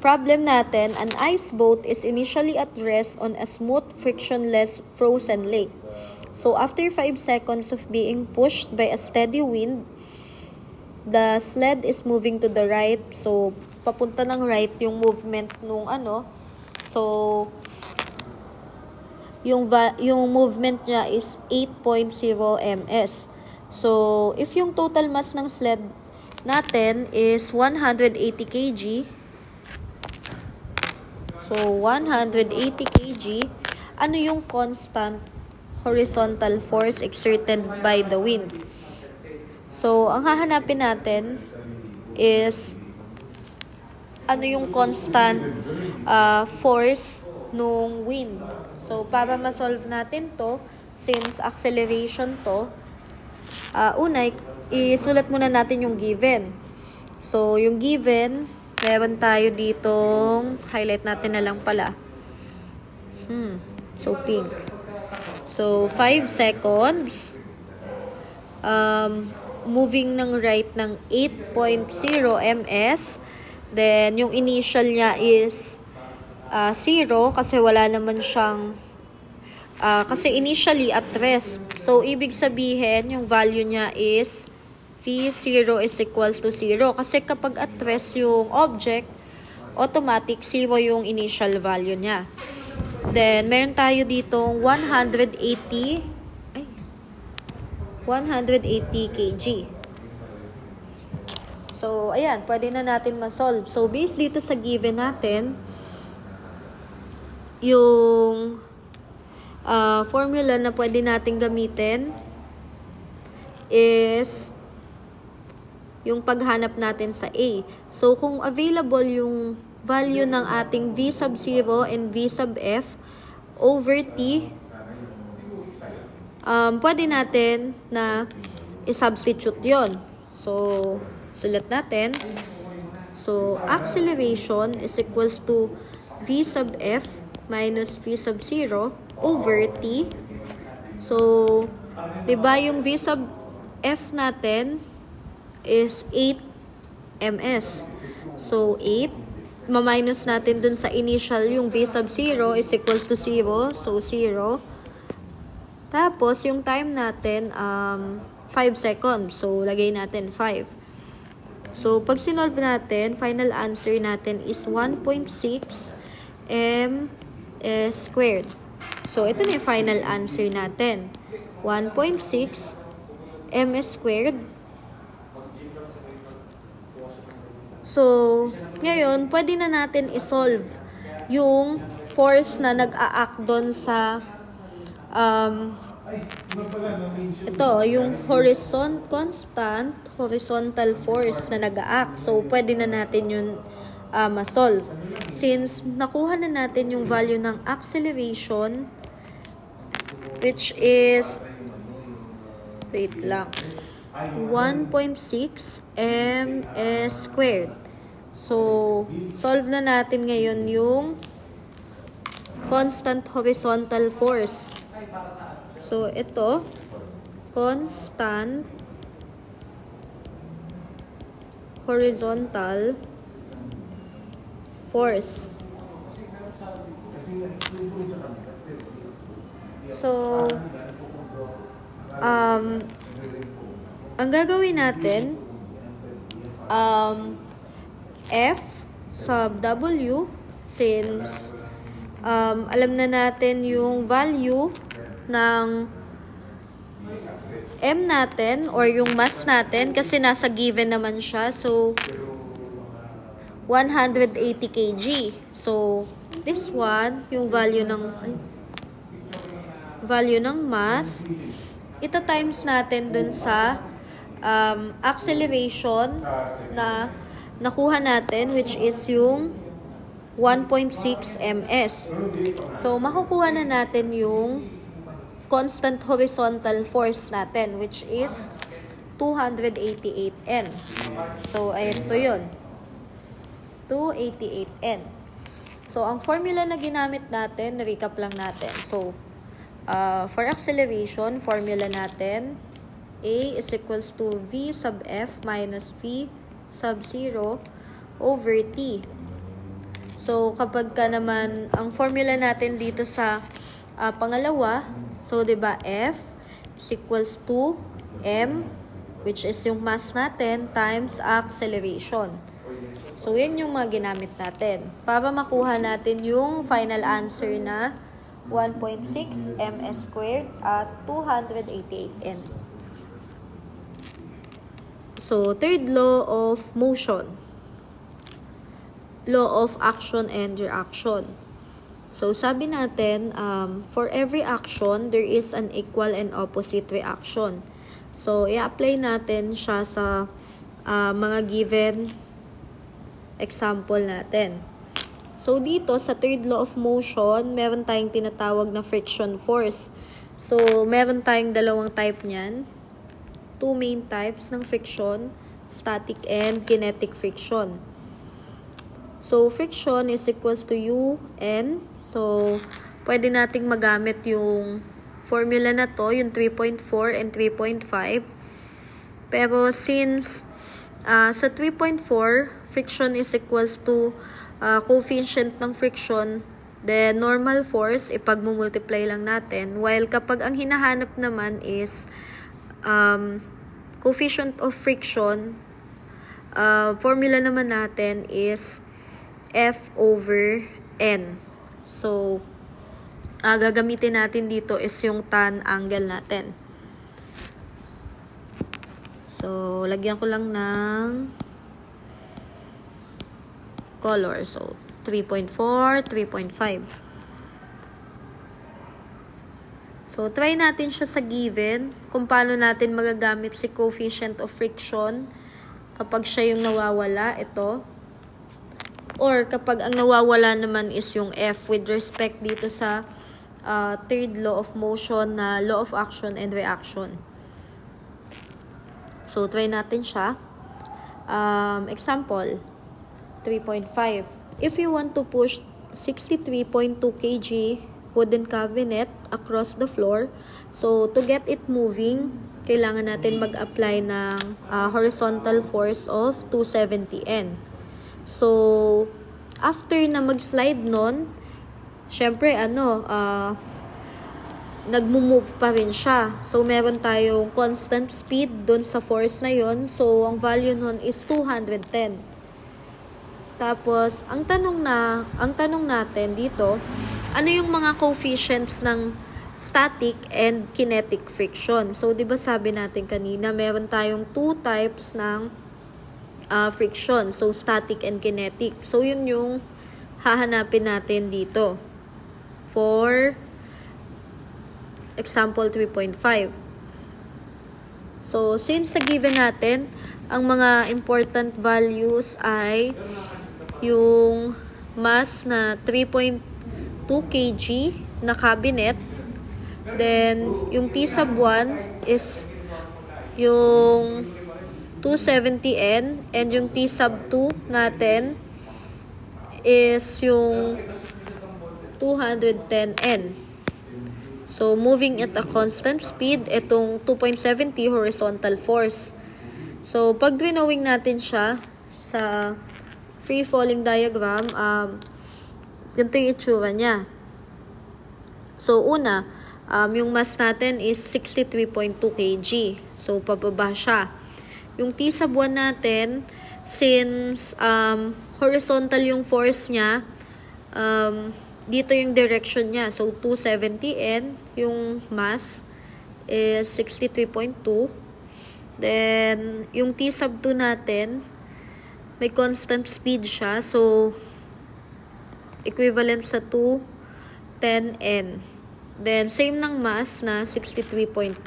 Problem natin, an ice boat is initially at rest on a smooth, frictionless, frozen lake. So, after 5 seconds of being pushed by a steady wind, the sled is moving to the right. So, papunta ng right yung movement nung ano. So, yung movement niya is 8.0 ms. So, if yung total mass ng sled natin is 180 kg, so 180 kg, ano yung constant horizontal force exerted by the wind? So, ang hahanapin natin is ano yung constant force nung wind. So, para ma-solve natin to, since acceleration to, una, isulat muna natin yung given. So, yung given, meron tayo ditong, highlight natin na lang pala. So, pink. So, 5 seconds. Moving ng right ng 8.0 ms. Then, yung initial niya is 0 kasi wala naman siyang kasi initially at rest. So, ibig sabihin, yung value niya is V0 is equals to 0. Kasi kapag at rest yung object, automatic 0 yung initial value niya. Then, meron tayo ditong 180 kg. So, ayan, pwede na natin ma-solve. So, based dito sa given natin, yung formula na pwede natin gamitin is yung paghanap natin sa A. So, kung available yung value ng ating V sub 0 and V sub F over T, pwede natin na i-substitute yon. So, sulat natin. So, acceleration is equals to V sub F minus V sub 0 over T. So, Diba yung V sub F natin is 8 ms. So, 8. Ma-minus natin dun sa initial yung V sub 0 is equals to 0. So, 0. Tapos, yung time natin, 5 seconds. So, lagay natin 5. So, pag sinolve natin, final answer natin is 1.6 m squared. So, ito na yung final answer natin. 1.6 m squared. So, ngayon, pwede na natin isolve yung force na nag-a-act doon sa ito, yung constant horizontal force na nag-a-act. So, pwede na natin yun ma-solve. Since nakuha na natin yung value ng acceleration, which is, wait lang, 1.6 ms squared. So, solve na natin ngayon yung constant horizontal force. So, ito, constant horizontal force. So, ang gagawin natin, F sub W, since alam na natin yung value ng M natin or yung mass natin kasi nasa given naman siya. So, 180 kg. So, this one, yung value ng mass, ito times natin dun sa acceleration na nakuha natin, which is yung 1.6 ms. So, makukuha na natin yung constant horizontal force natin, which is 288 N. So, ayan to yun. 288 N. So, ang formula na ginamit natin, na-recap lang natin. So, for acceleration, formula natin, A is equals to V sub F minus V sub 0 over T. So, kapag ka naman, ang formula natin dito sa pangalawa, so, diba, F is equals to M, which is yung mass natin, times acceleration. So, yun yung mga ginamit natin para makuha natin yung final answer na 1.6 ms squared at 288 N. So, third law of motion. Law of action and reaction. So, sabi natin, for every action, there is an equal and opposite reaction. So, i-apply natin siya sa mga given example natin. So, dito, sa third law of motion, meron tayong tinatawag na friction force. So, meron tayong dalawang type niyan. Two main types ng friction, static and kinetic friction. So, friction is equals to UN. So, pwede nating magamit yung formula na to, yung 3.4 and 3.5. Pero since sa 3.4, friction is equals to coefficient ng friction, the normal force, ipag-multiply lang natin. While kapag ang hinahanap naman is coefficient of friction, formula naman natin is F over N. So, gagamitin natin dito is yung tan angle natin. So, lagyan ko lang ng color. So, 3.4, 3.5. So, try natin siya sa given kung paano natin magagamit si coefficient of friction kapag siya yung nawawala, ito. Or kapag ang nawawala naman is yung F with respect dito sa third law of motion na law of action and reaction. So, try natin siya. Example, 3.5. If you want to push 63.2 kg wooden cabinet across the floor. So, to get it moving, kailangan natin mag-apply ng horizontal force of 270 N. So, after na mag-slide nun, syempre, nagmo-move pa rin siya. So, meron tayong constant speed dun sa force na yon. So, ang value nun is 210. Tapos, ang tanong natin dito, ano yung mga coefficients ng static and kinetic friction? So, di ba sabi natin kanina, meron tayong two types ng friction. So, static and kinetic. So, yun yung hahanapin natin dito for example 3.5. So, since sa given natin, ang mga important values ay yung mass na 3.2 kg na cabinet, then yung T sub 1 is yung 270 N, and yung T sub 2 natin is yung 210 N. So, moving at a constant speed, itong 2.70 horizontal force. So, pag drawing natin siya sa free falling diagram, ganito yung itsura niya. So, una, yung mass natin is 63.2 kg. So, pababa siya. Yung T sub 1 natin, since horizontal yung force niya, dito yung direction niya. So, 270 N, yung mass is 63.2. Then, yung T sub 2 natin, may constant speed siya. So, equivalent sa 210 N. Then, same ng mass na 63.2.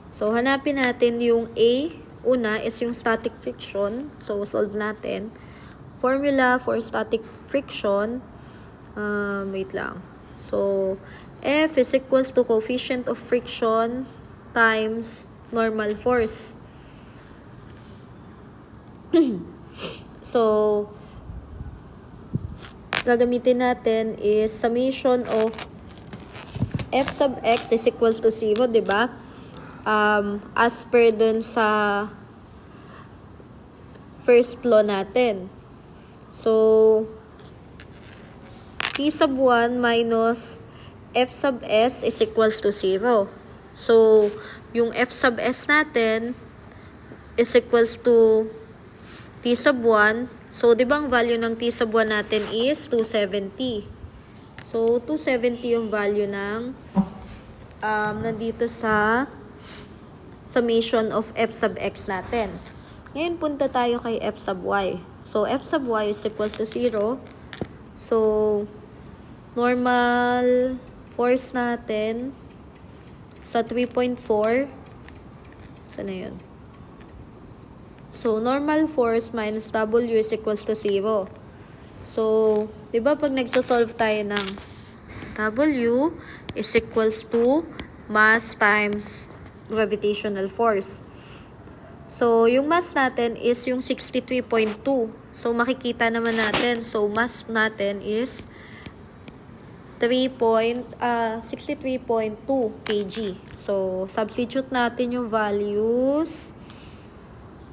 So, hanapin natin yung A. Una is yung static friction. So, solve natin. Formula for static friction, wait lang. So, F is equals to coefficient of friction times normal force. So, gagamitin natin is summation of F sub x is equals to 0, diba? As per dun sa first law natin. So, T sub 1 minus F sub s is equals to 0. So, yung F sub s natin is equals to T sub 1. So, di ba ang value ng T sub 1 natin is 270. So, 270 yung value ng nandito sa summation of F sub x natin. Ngayon, punta tayo kay F sub y. So, F sub y is equals to 0. So, normal force natin sa 3.4. Saan na yun? So, normal force minus W is equals to 0. So, di ba pag nagsasolve tayo ng W is equals to mass times gravitational force. So, yung mass natin is yung 63.2. So, makikita naman natin. So, mass natin is 63.2 kg. So, substitute natin yung values.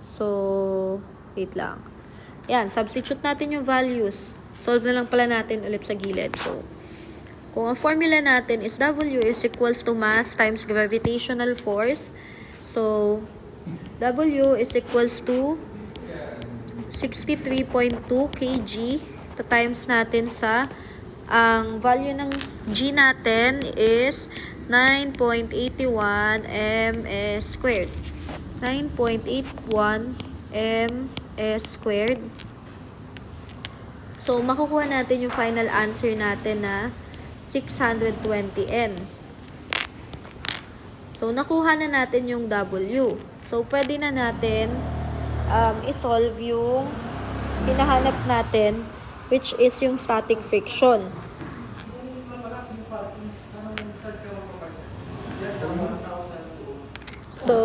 So, wait lang. Yan, substitute natin yung values. Solve na lang pala natin ulit sa gilid. So, kung ang formula natin is W is equals to mass times gravitational force. So, W is equals to 63.2 kg. Times natin sa ang value ng G natin is 9.81 ms squared. 9.81 ms squared. So, makukuha natin yung final answer natin na 620 N. So, nakuha na natin yung W. So, pwede na natin isolve yung hinahanap natin, which is yung static friction. So,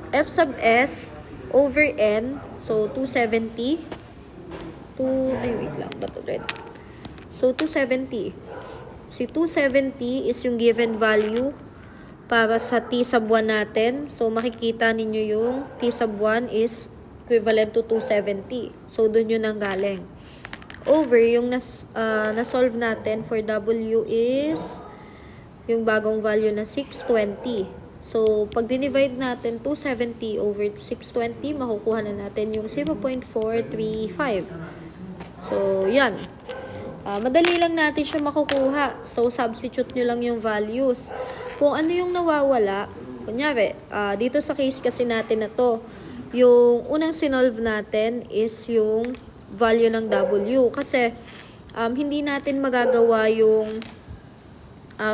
F sub S over N, so 270, wait lang, ba't ulit? So, 270. Si 270 is yung given value para sa t sub 1 natin. So, makikita ninyo yung t sub 1 is equivalent to 270. So, dun yun ang galing. Over, yung na-solve natin for W is yung bagong value na 620. So, pag dinivide natin 270 over 620, makukuha na natin yung 0.435. So, yan. Madali lang natin siya makukuha. So, substitute nyo lang yung values. Kung ano yung nawawala, kunyari, dito sa case kasi natin na to, yung unang sinolve natin is yung value ng W. Kasi, hindi natin magagawa yung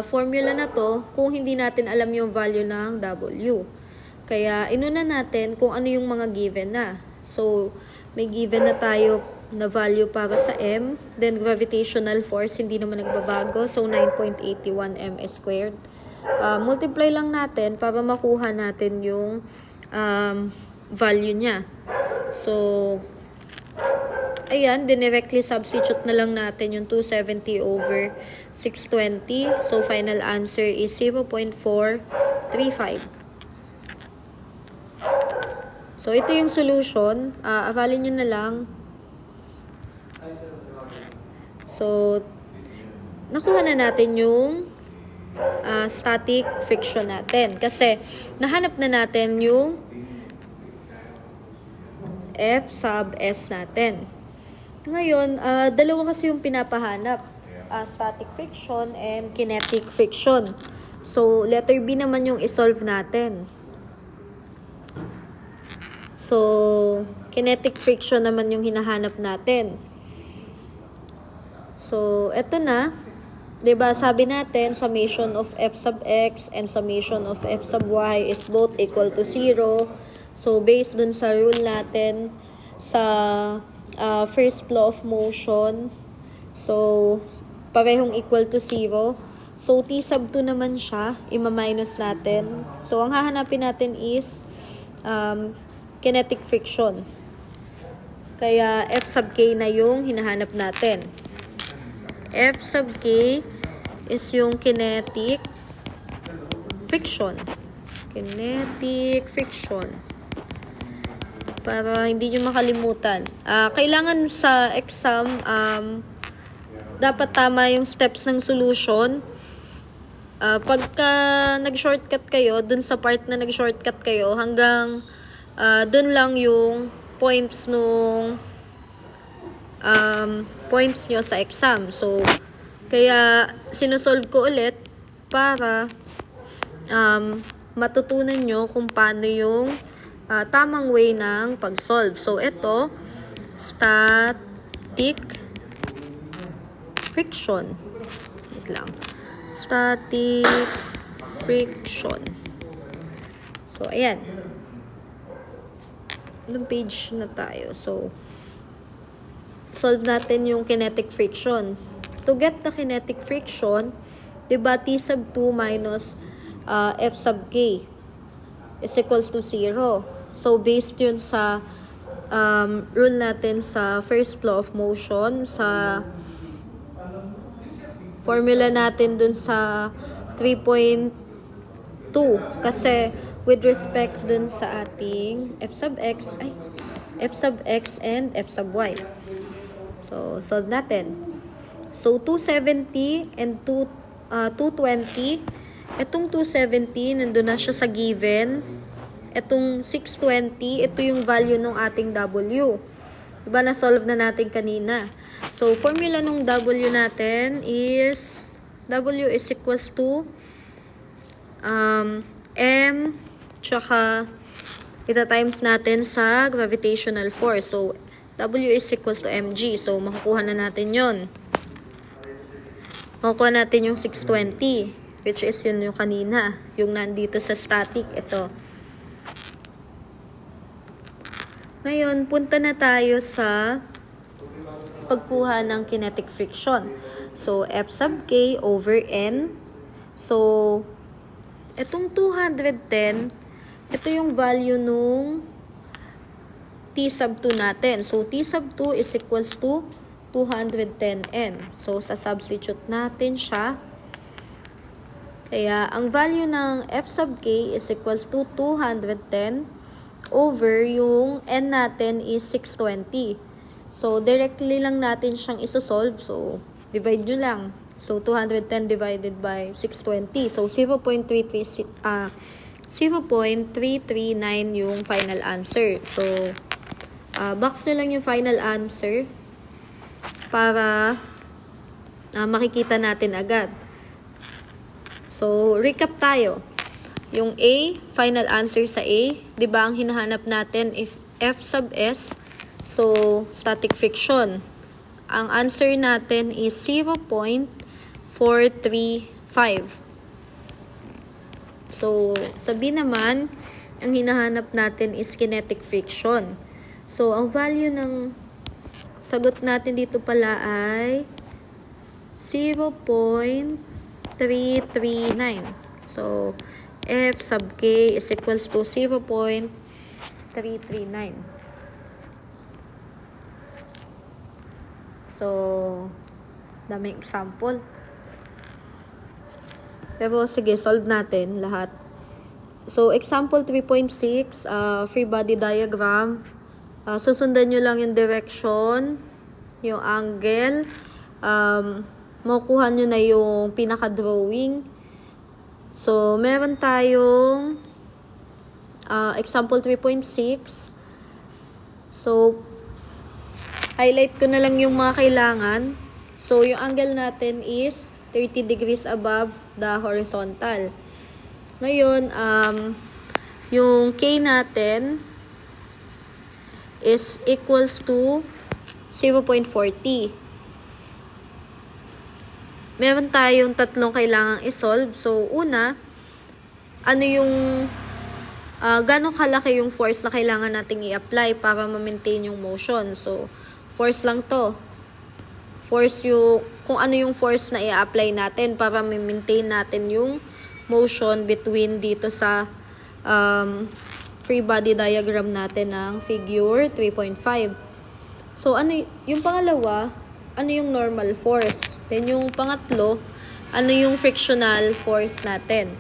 formula na to kung hindi natin alam yung value ng W. Kaya, inuna natin kung ano yung mga given na. So, may given na tayo na value para sa M. Then, gravitational force, hindi naman nagbabago. So, 9.81 m squared. Multiply lang natin para makuha natin yung value niya. So, ayan, directly substitute na lang natin yung 270 over 620. So, final answer is 0.435. So, ito yung solution. Aralin nyo na lang. So, nakuha na natin yung static friction natin. Kasi, nahanap na natin yung F sub S natin. Ngayon, dalawa kasi yung pinapahanap. Static friction and kinetic friction. So, letter B naman yung isolve natin. So, kinetic friction naman yung hinahanap natin. So, eto na. Diba, sabi natin, summation of F sub X and summation of F sub Y is both equal to 0. So, based dun sa rule natin sa first law of motion, so, parehong equal to 0. So, T sub 2 naman siya, ima-minus natin. So, ang hahanapin natin is kinetic friction. Kaya, F sub K na yung hinahanap natin. F sub K is yung kinetic friction. Kinetic friction. Para hindi nyo makalimutan. Kailangan sa exam, dapat tama yung steps ng solution. Pagka nag-shortcut kayo, dun sa part na nag-shortcut kayo, hanggang dun lang yung points nung points nyo sa exam. So, kaya sinusolve ko ulit para matutunan nyo kung paano yung tamang way ng pag-solve. So, ito, static friction. Wait lang. Static friction. So, ayan. Anong page na tayo? So, solve natin yung kinetic friction. To get the kinetic friction, diba, T sub 2 minus F sub K is equals to 0. So, based yun sa rule natin sa first law of motion, sa formula natin dun sa 3.2. Kasi, with respect dun sa ating F sub X and F sub Y. So, solve natin. So, 270 and 220. Itong 270, nandun na siya sa given. Itong 620, ito yung value ng ating W. Diba, na-solve na natin kanina. So, formula ng W natin is, W is equals to M, tsaka ita-times natin sa gravitational force. So, W is equals to mg. So, makukuha na natin yon. Makukuha natin yung 620, which is yun yung kanina. Yung nandito sa static, ito. Ngayon, punta na tayo sa pagkuha ng kinetic friction. So, F sub K over N. So, itong 210, ito yung value nung T sub 2 natin. So, T sub 2 is equals to 210n. So, sa-substitute natin siya. Kaya, ang value ng f sub k is equals to 210 over yung n natin is 620. So, directly lang natin siyang isosolve. So, divide nyo lang. So, 210 divided by 620. So, 0.339 yung final answer. So, box na lang yung final answer para makikita natin agad. So, recap tayo. Yung A, final answer sa A, di ba ang hinahanap natin is F sub S, so static friction. Ang answer natin is 0.435. So, sabi naman, ang hinahanap natin is kinetic friction. So, ang value ng sagot natin dito pala ay 0.339. So, F sub K is equals to 0.339. So, daming example. Pero sige, solve natin lahat. So, example 3.6, free body diagram. Susundan nyo lang yung direction, yung angle. Makukuha nyo na yung pinaka-drawing. So, meron tayong example 3.6. So, highlight ko na lang yung mga kailangan. So, yung angle natin is 30 degrees above the horizontal. Ngayon, yung K natin is equals to 0.40. Meron tayong tatlong kailangang isolve. So, una, ano yung gano'ng kalaki yung force na kailangan nating i-apply para ma-maintain yung motion. So, force lang to. Force yung, kung ano yung force na i-apply natin para ma-maintain natin yung motion between dito sa free body diagram natin ng figure 3.5. So, ano yung pangalawa, ano yung normal force? Then, yung pangatlo, ano yung frictional force natin?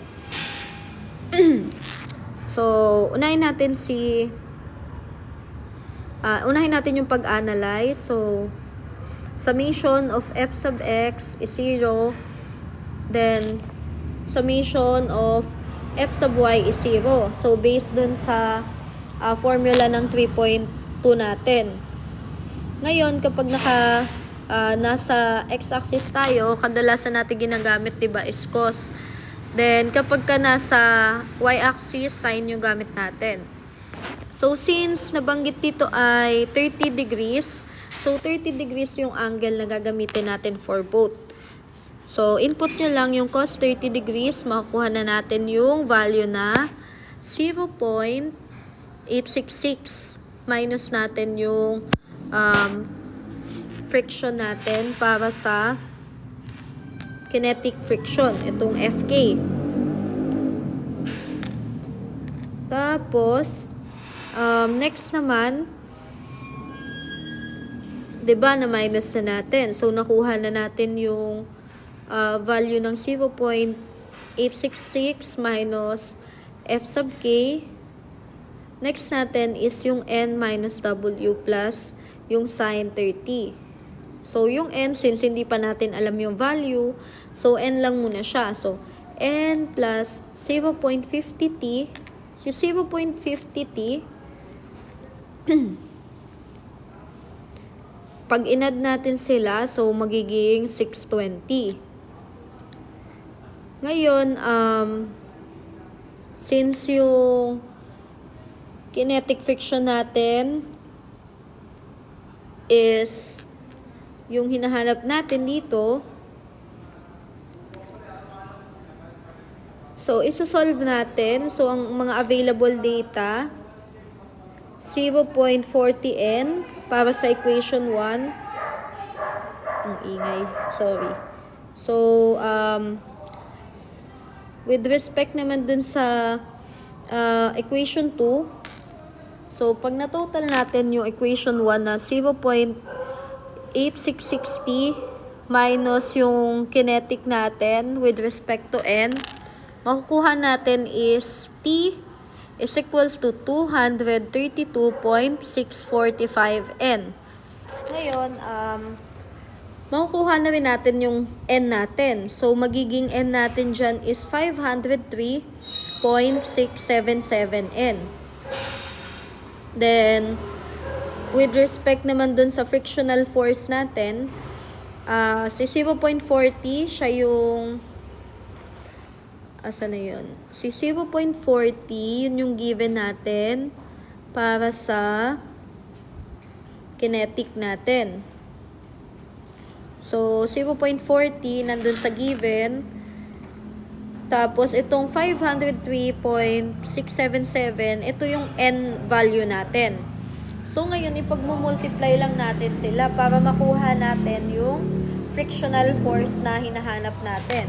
So, unahin natin yung pag-analyze. So, summation of f sub x is 0. Then, summation of f sub y is 0. So, based dun sa formula ng 3.2 natin. Ngayon, kapag nasa x-axis tayo, kadalasan natin ginagamit, diba, is cos. Then, kapag nasa y-axis, sin yung gamit natin. So, since nabanggit dito ay 30 degrees, so 30 degrees yung angle na gagamitin natin for both. So, input nyo lang yung cos 30 degrees, makukuha na natin yung value na 0.866. Minus natin yung friction natin para sa kinetic friction, itong FK. Tapos, next naman, diba, na minus na natin. So, nakuha na natin yung value ng 0.866 minus F sub K. Next natin is yung N minus W plus yung sin 30. So, yung N, since hindi pa natin alam yung value, so N lang muna siya. So, N plus 0.50t. Si 0.50t, pag inad natin sila, so magiging 620. Ngayon, since yung kinetic friction natin is yung hinahanap natin dito, so isosolve natin. So, ang mga available data, 0.40n para sa equation 1. Ang ingay, sorry. So, with respect naman dun sa equation 2, so pag na-total natin yung equation 1 na 0.866 8,660 minus yung kinetic natin with respect to N, makukuha natin is T is equals to 232.645 N. Ngayon, makukuha na rin natin yung N natin. So, magiging N natin dyan is 503.677 N. Then, with respect naman dun sa frictional force natin, si 0.40, siya yung, asa na yun? Si 0.40, yun yung given natin para sa kinetic natin. So, 0.40 nandun sa given. Tapos, itong 503.677, ito yung N value natin. So, ngayon, ipagmumultiply lang natin sila para makuha natin yung frictional force na hinahanap natin.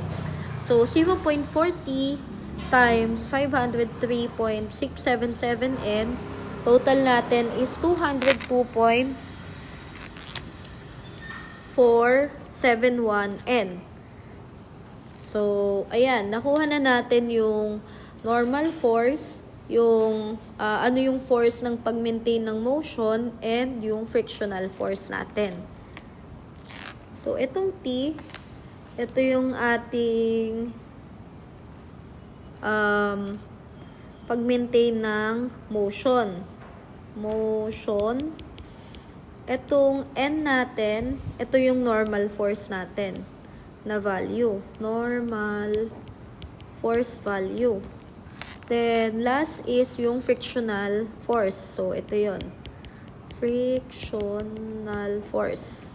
So, 0.40 times 503.677 N, total natin is 202.471 N. So, ayan, nakuha na natin yung normal force, yung ano yung force ng pag-maintain ng motion, and yung frictional force natin. So, itong T, ito yung ating pag-maintain ng motion. Itong N natin, ito yung normal force natin na value. Normal force value. Then, last is yung frictional force. So, ito yun. Frictional force.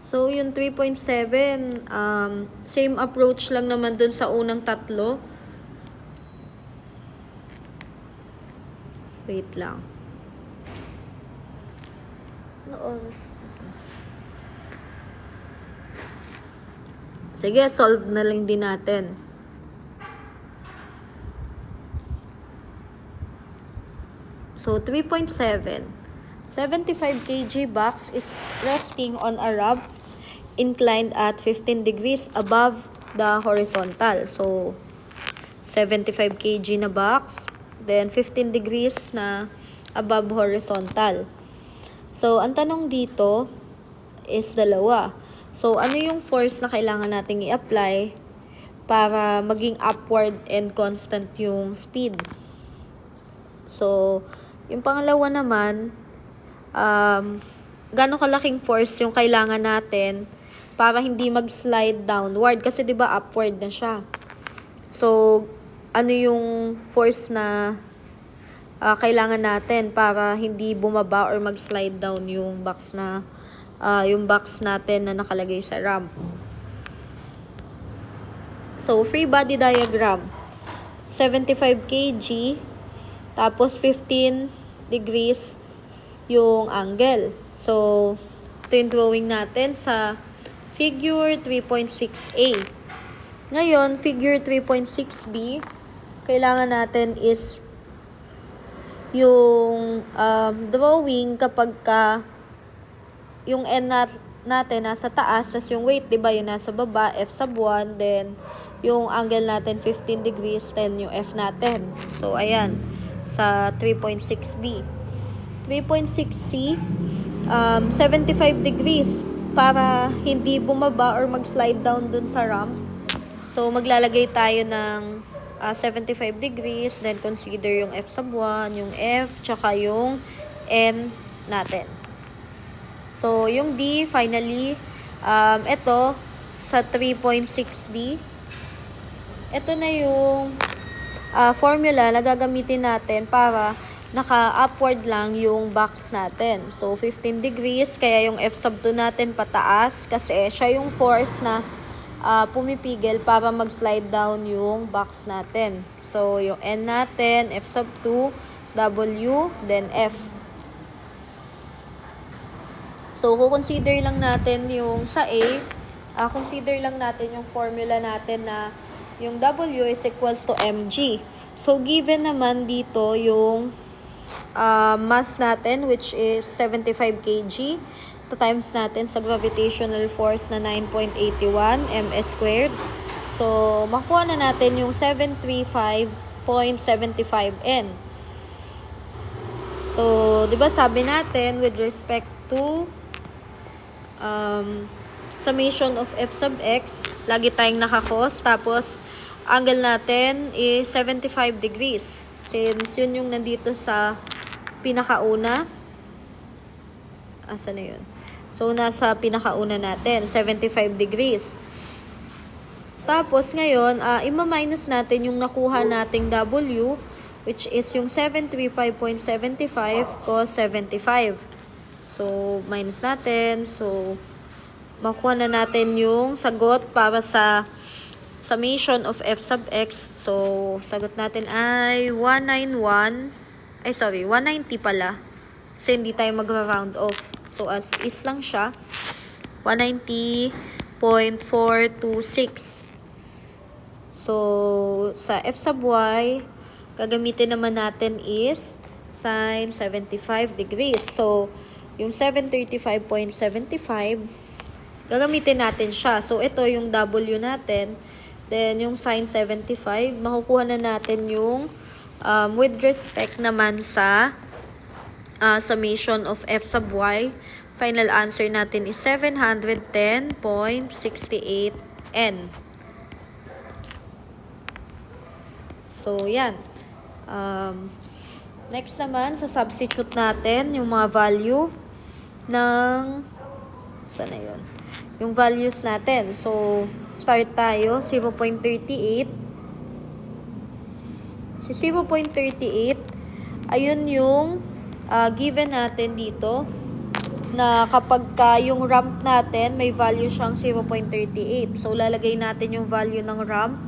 So, yung 3.7, same approach lang naman dun sa unang tatlo. Wait lang. Sige, solve na lang din natin. So, 3.7. 75 kg box is resting on a ramp inclined at 15 degrees above the horizontal. So, 75 kg na box, then 15 degrees na above horizontal. So, ang tanong dito is dalawa. So, ano yung force na kailangan nating i-apply para maging upward and constant yung speed? So, yung pangalawa naman, gano'ng kalaking force yung kailangan natin para hindi mag-slide downward, kasi 'di ba upward na siya. So, ano yung force na kailangan natin para hindi bumaba or mag-slide down yung box natin na nakalagay sa ramp? So, free body diagram. 75 kg, tapos 15 degrees yung angle. So, ito yung drawing natin sa figure 3.6a. Ngayon, figure 3.6b, kailangan natin is yung drawing kapag yung N natin nasa taas, tas yung weight, diba, yung nasa baba, F sub 1, then yung angle natin 15 degrees, then yung F natin. So, ayan, sa 3.6b. 3.6c, 75 degrees para hindi bumaba or mag-slide down dun sa ramp. So, maglalagay tayo ng 75 degrees, then consider yung F sub 1, yung F, tsaka yung N natin. So, yung D, finally, ito, sa 3.6D, ito na yung formula na gagamitin natin para naka-upward lang yung box natin. So, 15 degrees, kaya yung F sub 2 natin pataas kasi siya yung force na pumipigil para mag-slide down yung box natin. So, yung N natin, F sub 2, W, then F. So, consider lang natin yung sa A, consider lang natin yung formula natin na yung W is equals to mg. So, given naman dito yung mass natin, which is 75 kg. Times natin sa gravitational force na 9.81 ms squared. So, makuha na natin yung 735.75 N. So, di ba sabi natin with respect to summation of f sub x, lagi tayong naka-cos, tapos angle natin is 75 degrees. Since yun yung nandito sa pinakauna. Asa na yun? So, nasa pinakauna natin, 75 degrees. Tapos, ngayon, ima-minus natin yung nakuha nating W, which is yung 735.75 cos 75. So, minus natin. So, makuha na natin yung sagot para sa summation of f sub x. So, sagot natin ay 190 pala. Kasi hindi tayo mag-round off. So, as is lang siya, 190.426. So, sa f sub y, gagamitin naman natin is sin 75 degrees. So, yung 735.75, gagamitin natin siya. So, ito yung W natin. Then, yung sin 75, makukuha na natin yung with respect naman sa summation of f sub y. Final answer natin is 710.68 N. So, yan. Next naman, sa substitute natin yung mga value ng, saan na yun? Yung values natin. So, start tayo, 0.38. Si 0.38, ayun yung given natin dito na kapag yung ramp natin, may value siyang 0.38. So, lalagay natin yung value ng ramp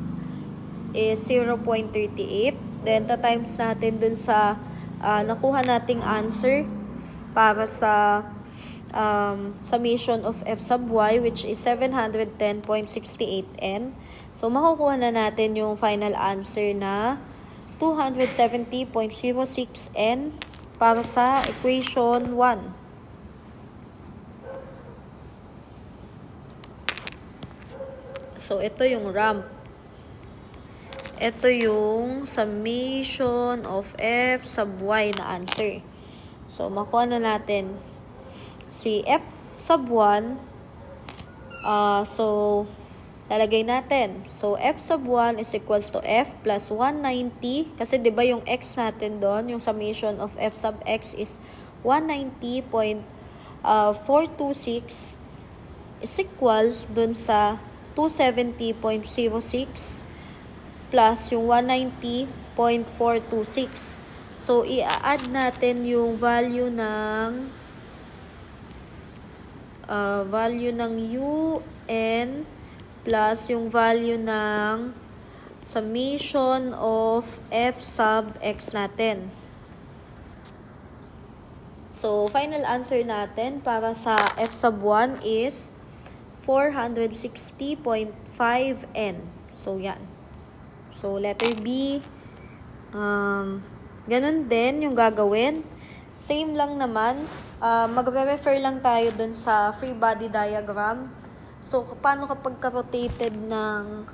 is 0.38. Then, times natin dun sa nakuha nating answer para sa summation of f sub y, which is 710.68 N. So, makukuha na natin yung final answer na 270.06 N para sa equation 1. So, ito yung ramp. Ito yung summation of f sub y na answer. So, makuha na natin si f sub 1. So, lalagay natin. So, f sub 1 is equals to f plus 190. Kasi, di ba yung x natin doon, yung summation of f sub x is 190.426 is equals doon sa 270.06 plus yung 190.426. So, i-add natin yung value ng UN plus yung value ng summation of f sub x natin. So, final answer natin para sa f sub 1 is 460.5 N. So, yan. So, letter B. Ganun din yung gagawin. Same lang naman. Magre-refer lang tayo dun sa free body diagram. So, paano kapag rotated ng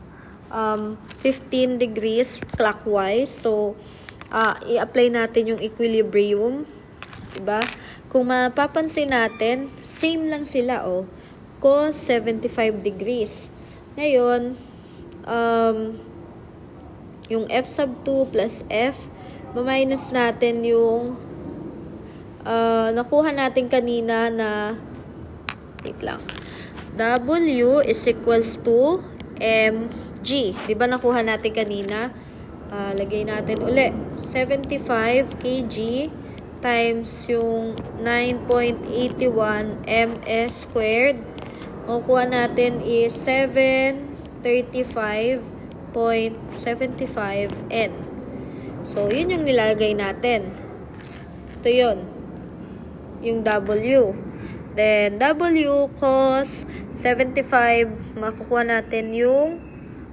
15 degrees clockwise? So, i-apply natin yung equilibrium. Diba? Kung mapapansin natin, same lang sila, oh. Cos 75 degrees. Ngayon, yung f sub 2 plus f, minus natin yung nakuha natin kanina na, wait lang, W is equals to mg. Diba nakuha natin kanina? Lagay natin uli. 75 kg times yung 9.81 ms squared. Makukuha natin is 735.75 N. So, yun yung nilagay natin. Ito yun. Yung W. Then, W cos 75, makukuha natin yung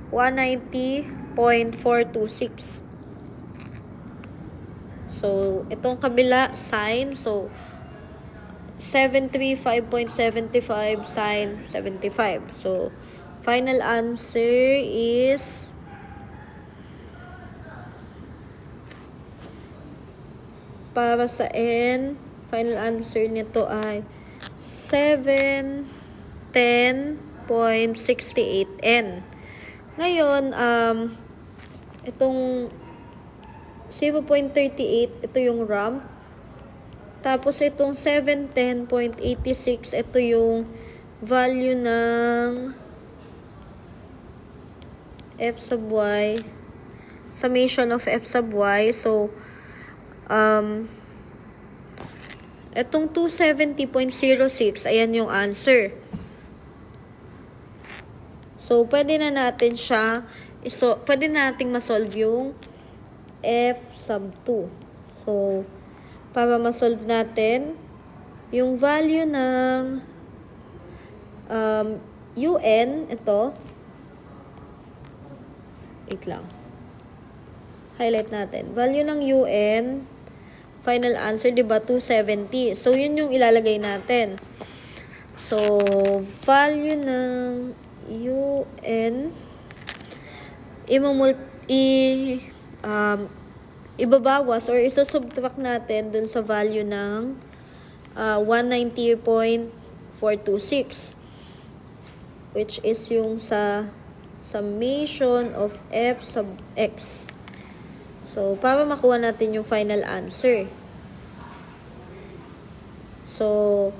190.426. So, itong kabila, sine. So, 735.75 sine 75. So, final answer is para sa N, final answer nito ay 710.68 N. Ngayon, itong 0.38, ito yung ramp. Tapos, itong 710.86, ito yung value ng f sub y, summation of f sub y. So, itong 270.06, ayan yung answer. So, pwede na natin siya, pwede na nating masolve yung f sub 2. So, para masolve natin, yung value ng un, ito, wait lang, highlight natin, value ng un, final answer, diba, 270. So, yun yung ilalagay natin. So, value ng un, ibabawas or isusubtract natin dun sa value ng 190.426, which is yung sa summation of f sub x. So, para makuha natin yung final answer. So,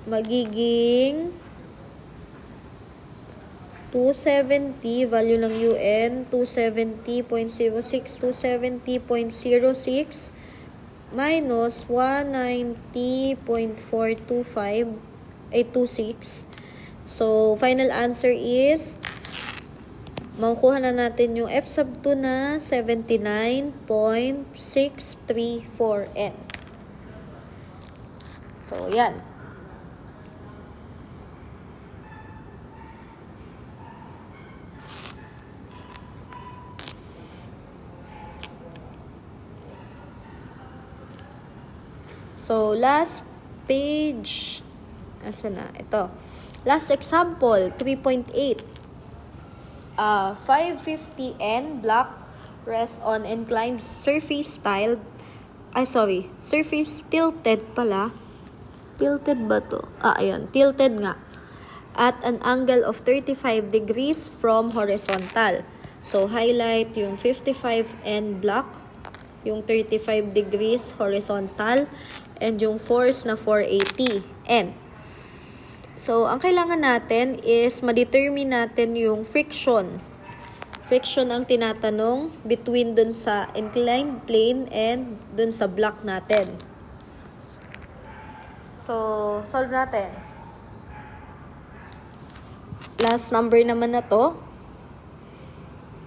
magiging 270, value ng un, 270.06, 270.06 minus 190.425.826. So, final answer is, makukuha na natin yung f sub 2 na 79.634 N. So, yan. So, last page. Asa na? Ito. Last example, 3.8. 550N block rests on inclined surface surface tilted pala. Tilted ba to? Ayan. Tilted nga. At an angle of 35 degrees from horizontal. So, highlight yung 55N block, yung 35 degrees horizontal, and yung force na 480 N. So, ang kailangan natin is ma-determine natin yung friction. Friction ang tinatanong between dun sa inclined plane and dun sa block natin. So, solve natin. Last number naman na to.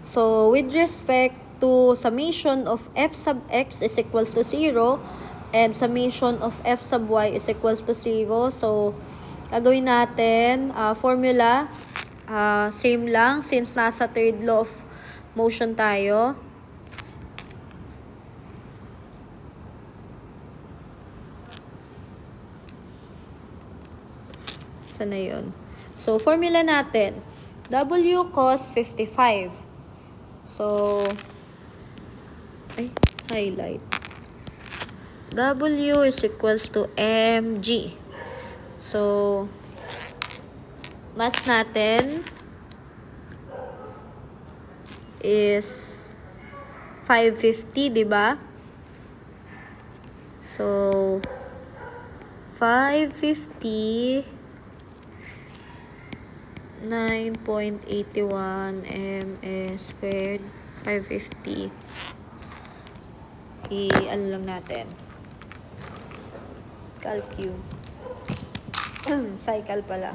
So, with respect to summation of f sub x is equals to 0 and summation of f sub y is equals to 0. So, gagawin natin, formula, same lang since nasa third law of motion tayo. Sana yun. So, formula natin, W cos 55. So, highlight. W is equals to mg. So, mass natin is 550, diba? So, 550, 9.81 ms squared, 550. Ano lang natin? Calcu. Cycle pala.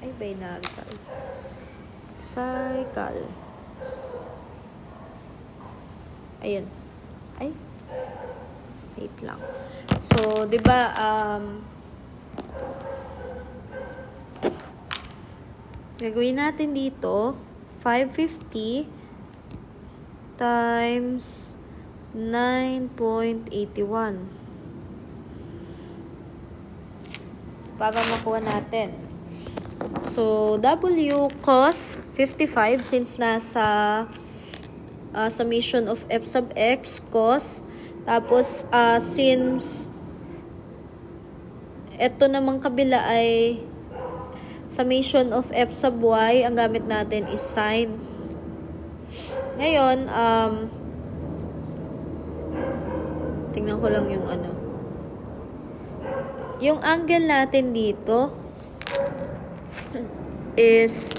Ay, binary pala. Cycle. Ayun. Ay. Wait lang. So, diba, gagawin natin dito, 550 times 9.81 para makuha natin. So, W cos 55 since nasa summation of f sub x cos. Tapos, since ito namang kabila ay summation of f sub y, ang gamit natin is sin. Ngayon, tingnan ko lang yung yung angle natin dito is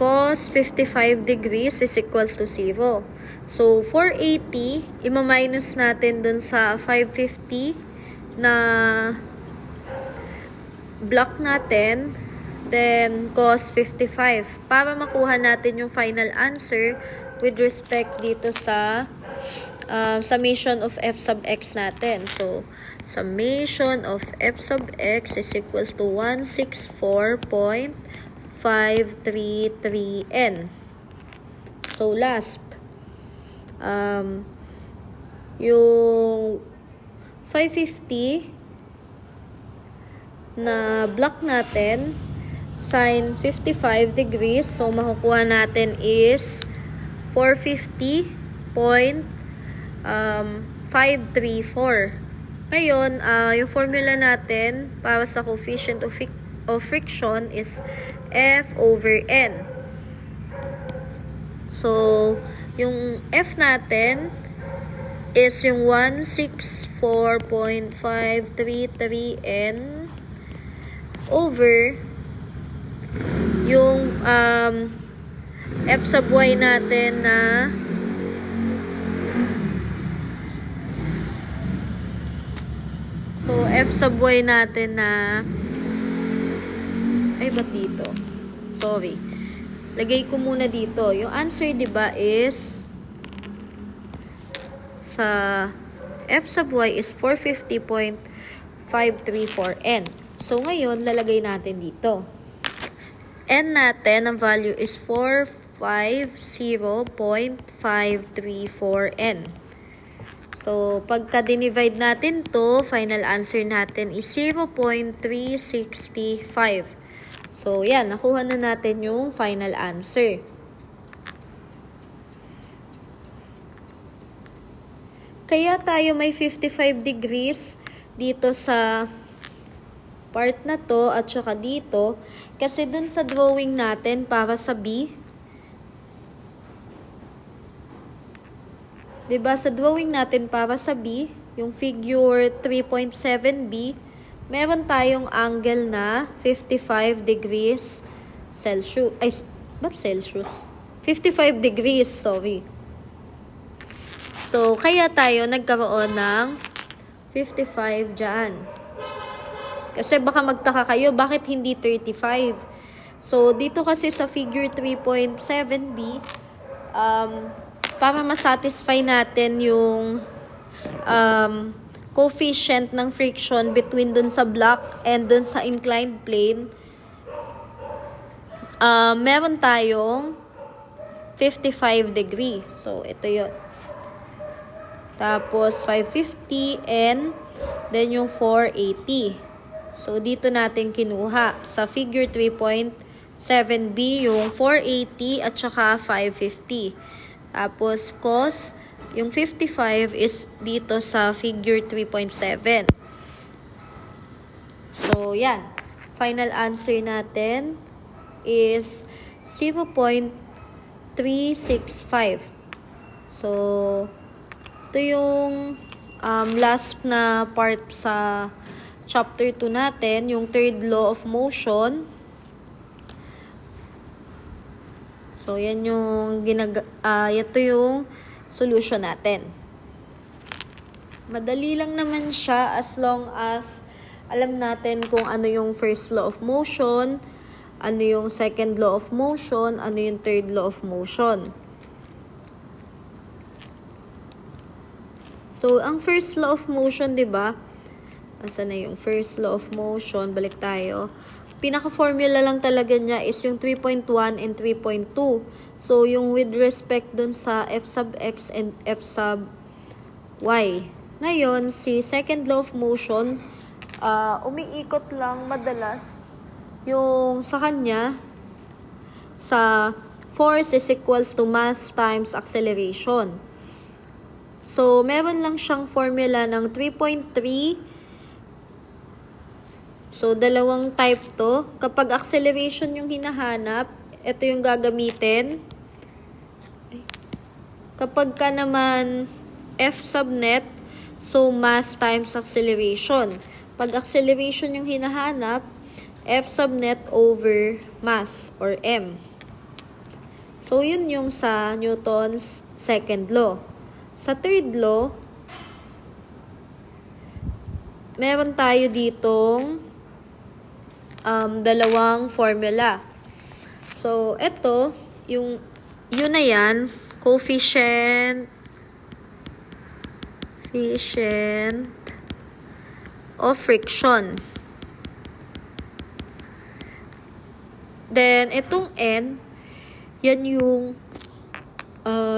cos 55 degrees is equals to 0. So, 480, ima-minus natin dun sa 550 na block natin, then cos 55. Para makuha natin yung final answer with respect dito sa summation of f sub x natin. So, summation of f sub x is equals to 164.533n. So, last, yung 550 na block natin, sin 55 degrees, so makukuha natin is 450.534. Ngayon, yung formula natin para sa coefficient of friction is F over N. So, yung F natin is yung 164.533N over yung F sub y natin na F sub y natin na ba't dito? Sorry. Lagay ko muna dito. Yung answer, diba, is sa F sub y is 450.534N. So, ngayon, lalagay natin dito. N natin, ang value is 450.534N. So, pagka dinivide natin to, final answer natin is 0.365. So, yan. Nakuha na natin yung final answer. Kaya tayo may 55 degrees dito sa part na to at saka dito. Kasi dun sa drawing natin para sa B, diba, sa drawing natin para sa B, yung figure 3.7B, meron tayong angle na 55 degrees Celsius. Ay, ba't Celsius? 55 degrees, sorry. So, kaya tayo nagkaroon ng 55 dyan. Kasi baka magtaka kayo, bakit hindi 35? So, dito kasi sa figure 3.7B, para masatisfy natin yung coefficient ng friction between dun sa block and dun sa inclined plane, meron tayong 55 degree. So, ito yun. Tapos, 550 and then yung 480. So, dito natin kinuha sa figure 3.7B yung 480 at saka 550. Tapos, cos, yung 55 is dito sa figure 3.7. So, yan. Final answer natin is 0.365. So, ito yung last na part sa chapter 2 natin, yung third law of motion. So, yan yung ito yung solution natin. Madali lang naman siya as long as alam natin kung ano yung first law of motion, ano yung second law of motion, ano yung third law of motion. So, ang first law of motion, diba? Asan na yung first law of motion? Balik tayo. Pinaka-formula lang talaga niya is yung 3.1 and 3.2. So, yung with respect dun sa f sub x and f sub y. Ngayon, si second law of motion, umiikot lang madalas yung sa kanya sa force is equals to mass times acceleration. So, meron lang siyang formula ng 3.3. So, dalawang type to. Kapag acceleration yung hinahanap, ito yung gagamitin. Kapag ka naman F sub net, so mass times acceleration. Pag acceleration yung hinahanap, F sub net over mass or M. So, yun yung sa Newton's second law. Sa third law, meron tayo ditong dalawang formula. So, ito, yun na yan, coefficient of friction. Then, itong N, yan yung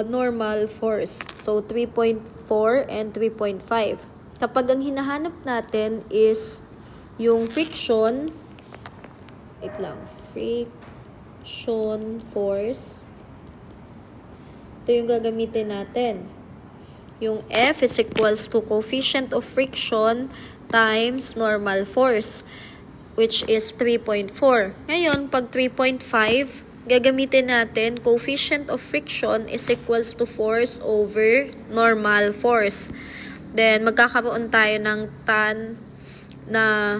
normal force. So, 3.4 and 3.5. Kapag ang hinahanap natin is yung friction force, ito yung gagamitin natin. Yung F is equals to coefficient of friction times normal force, which is 3.4. Ngayon, pag 3.5, gagamitin natin coefficient of friction is equals to force over normal force. Then, magkakaroon tayo ng tan na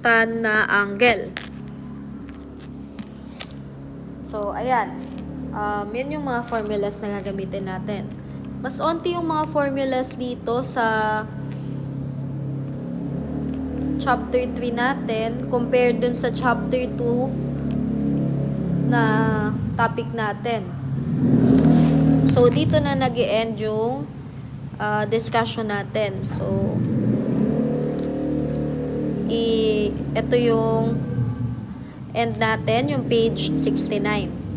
tan na angle. So, ayan. Yan yung mga formulas na gagamitin natin. Mas onti yung mga formulas dito sa chapter 3 natin compared dun sa chapter 2 na topic natin. So, dito na nag-e-end yung discussion natin. So, ito yung end natin, yung page 69.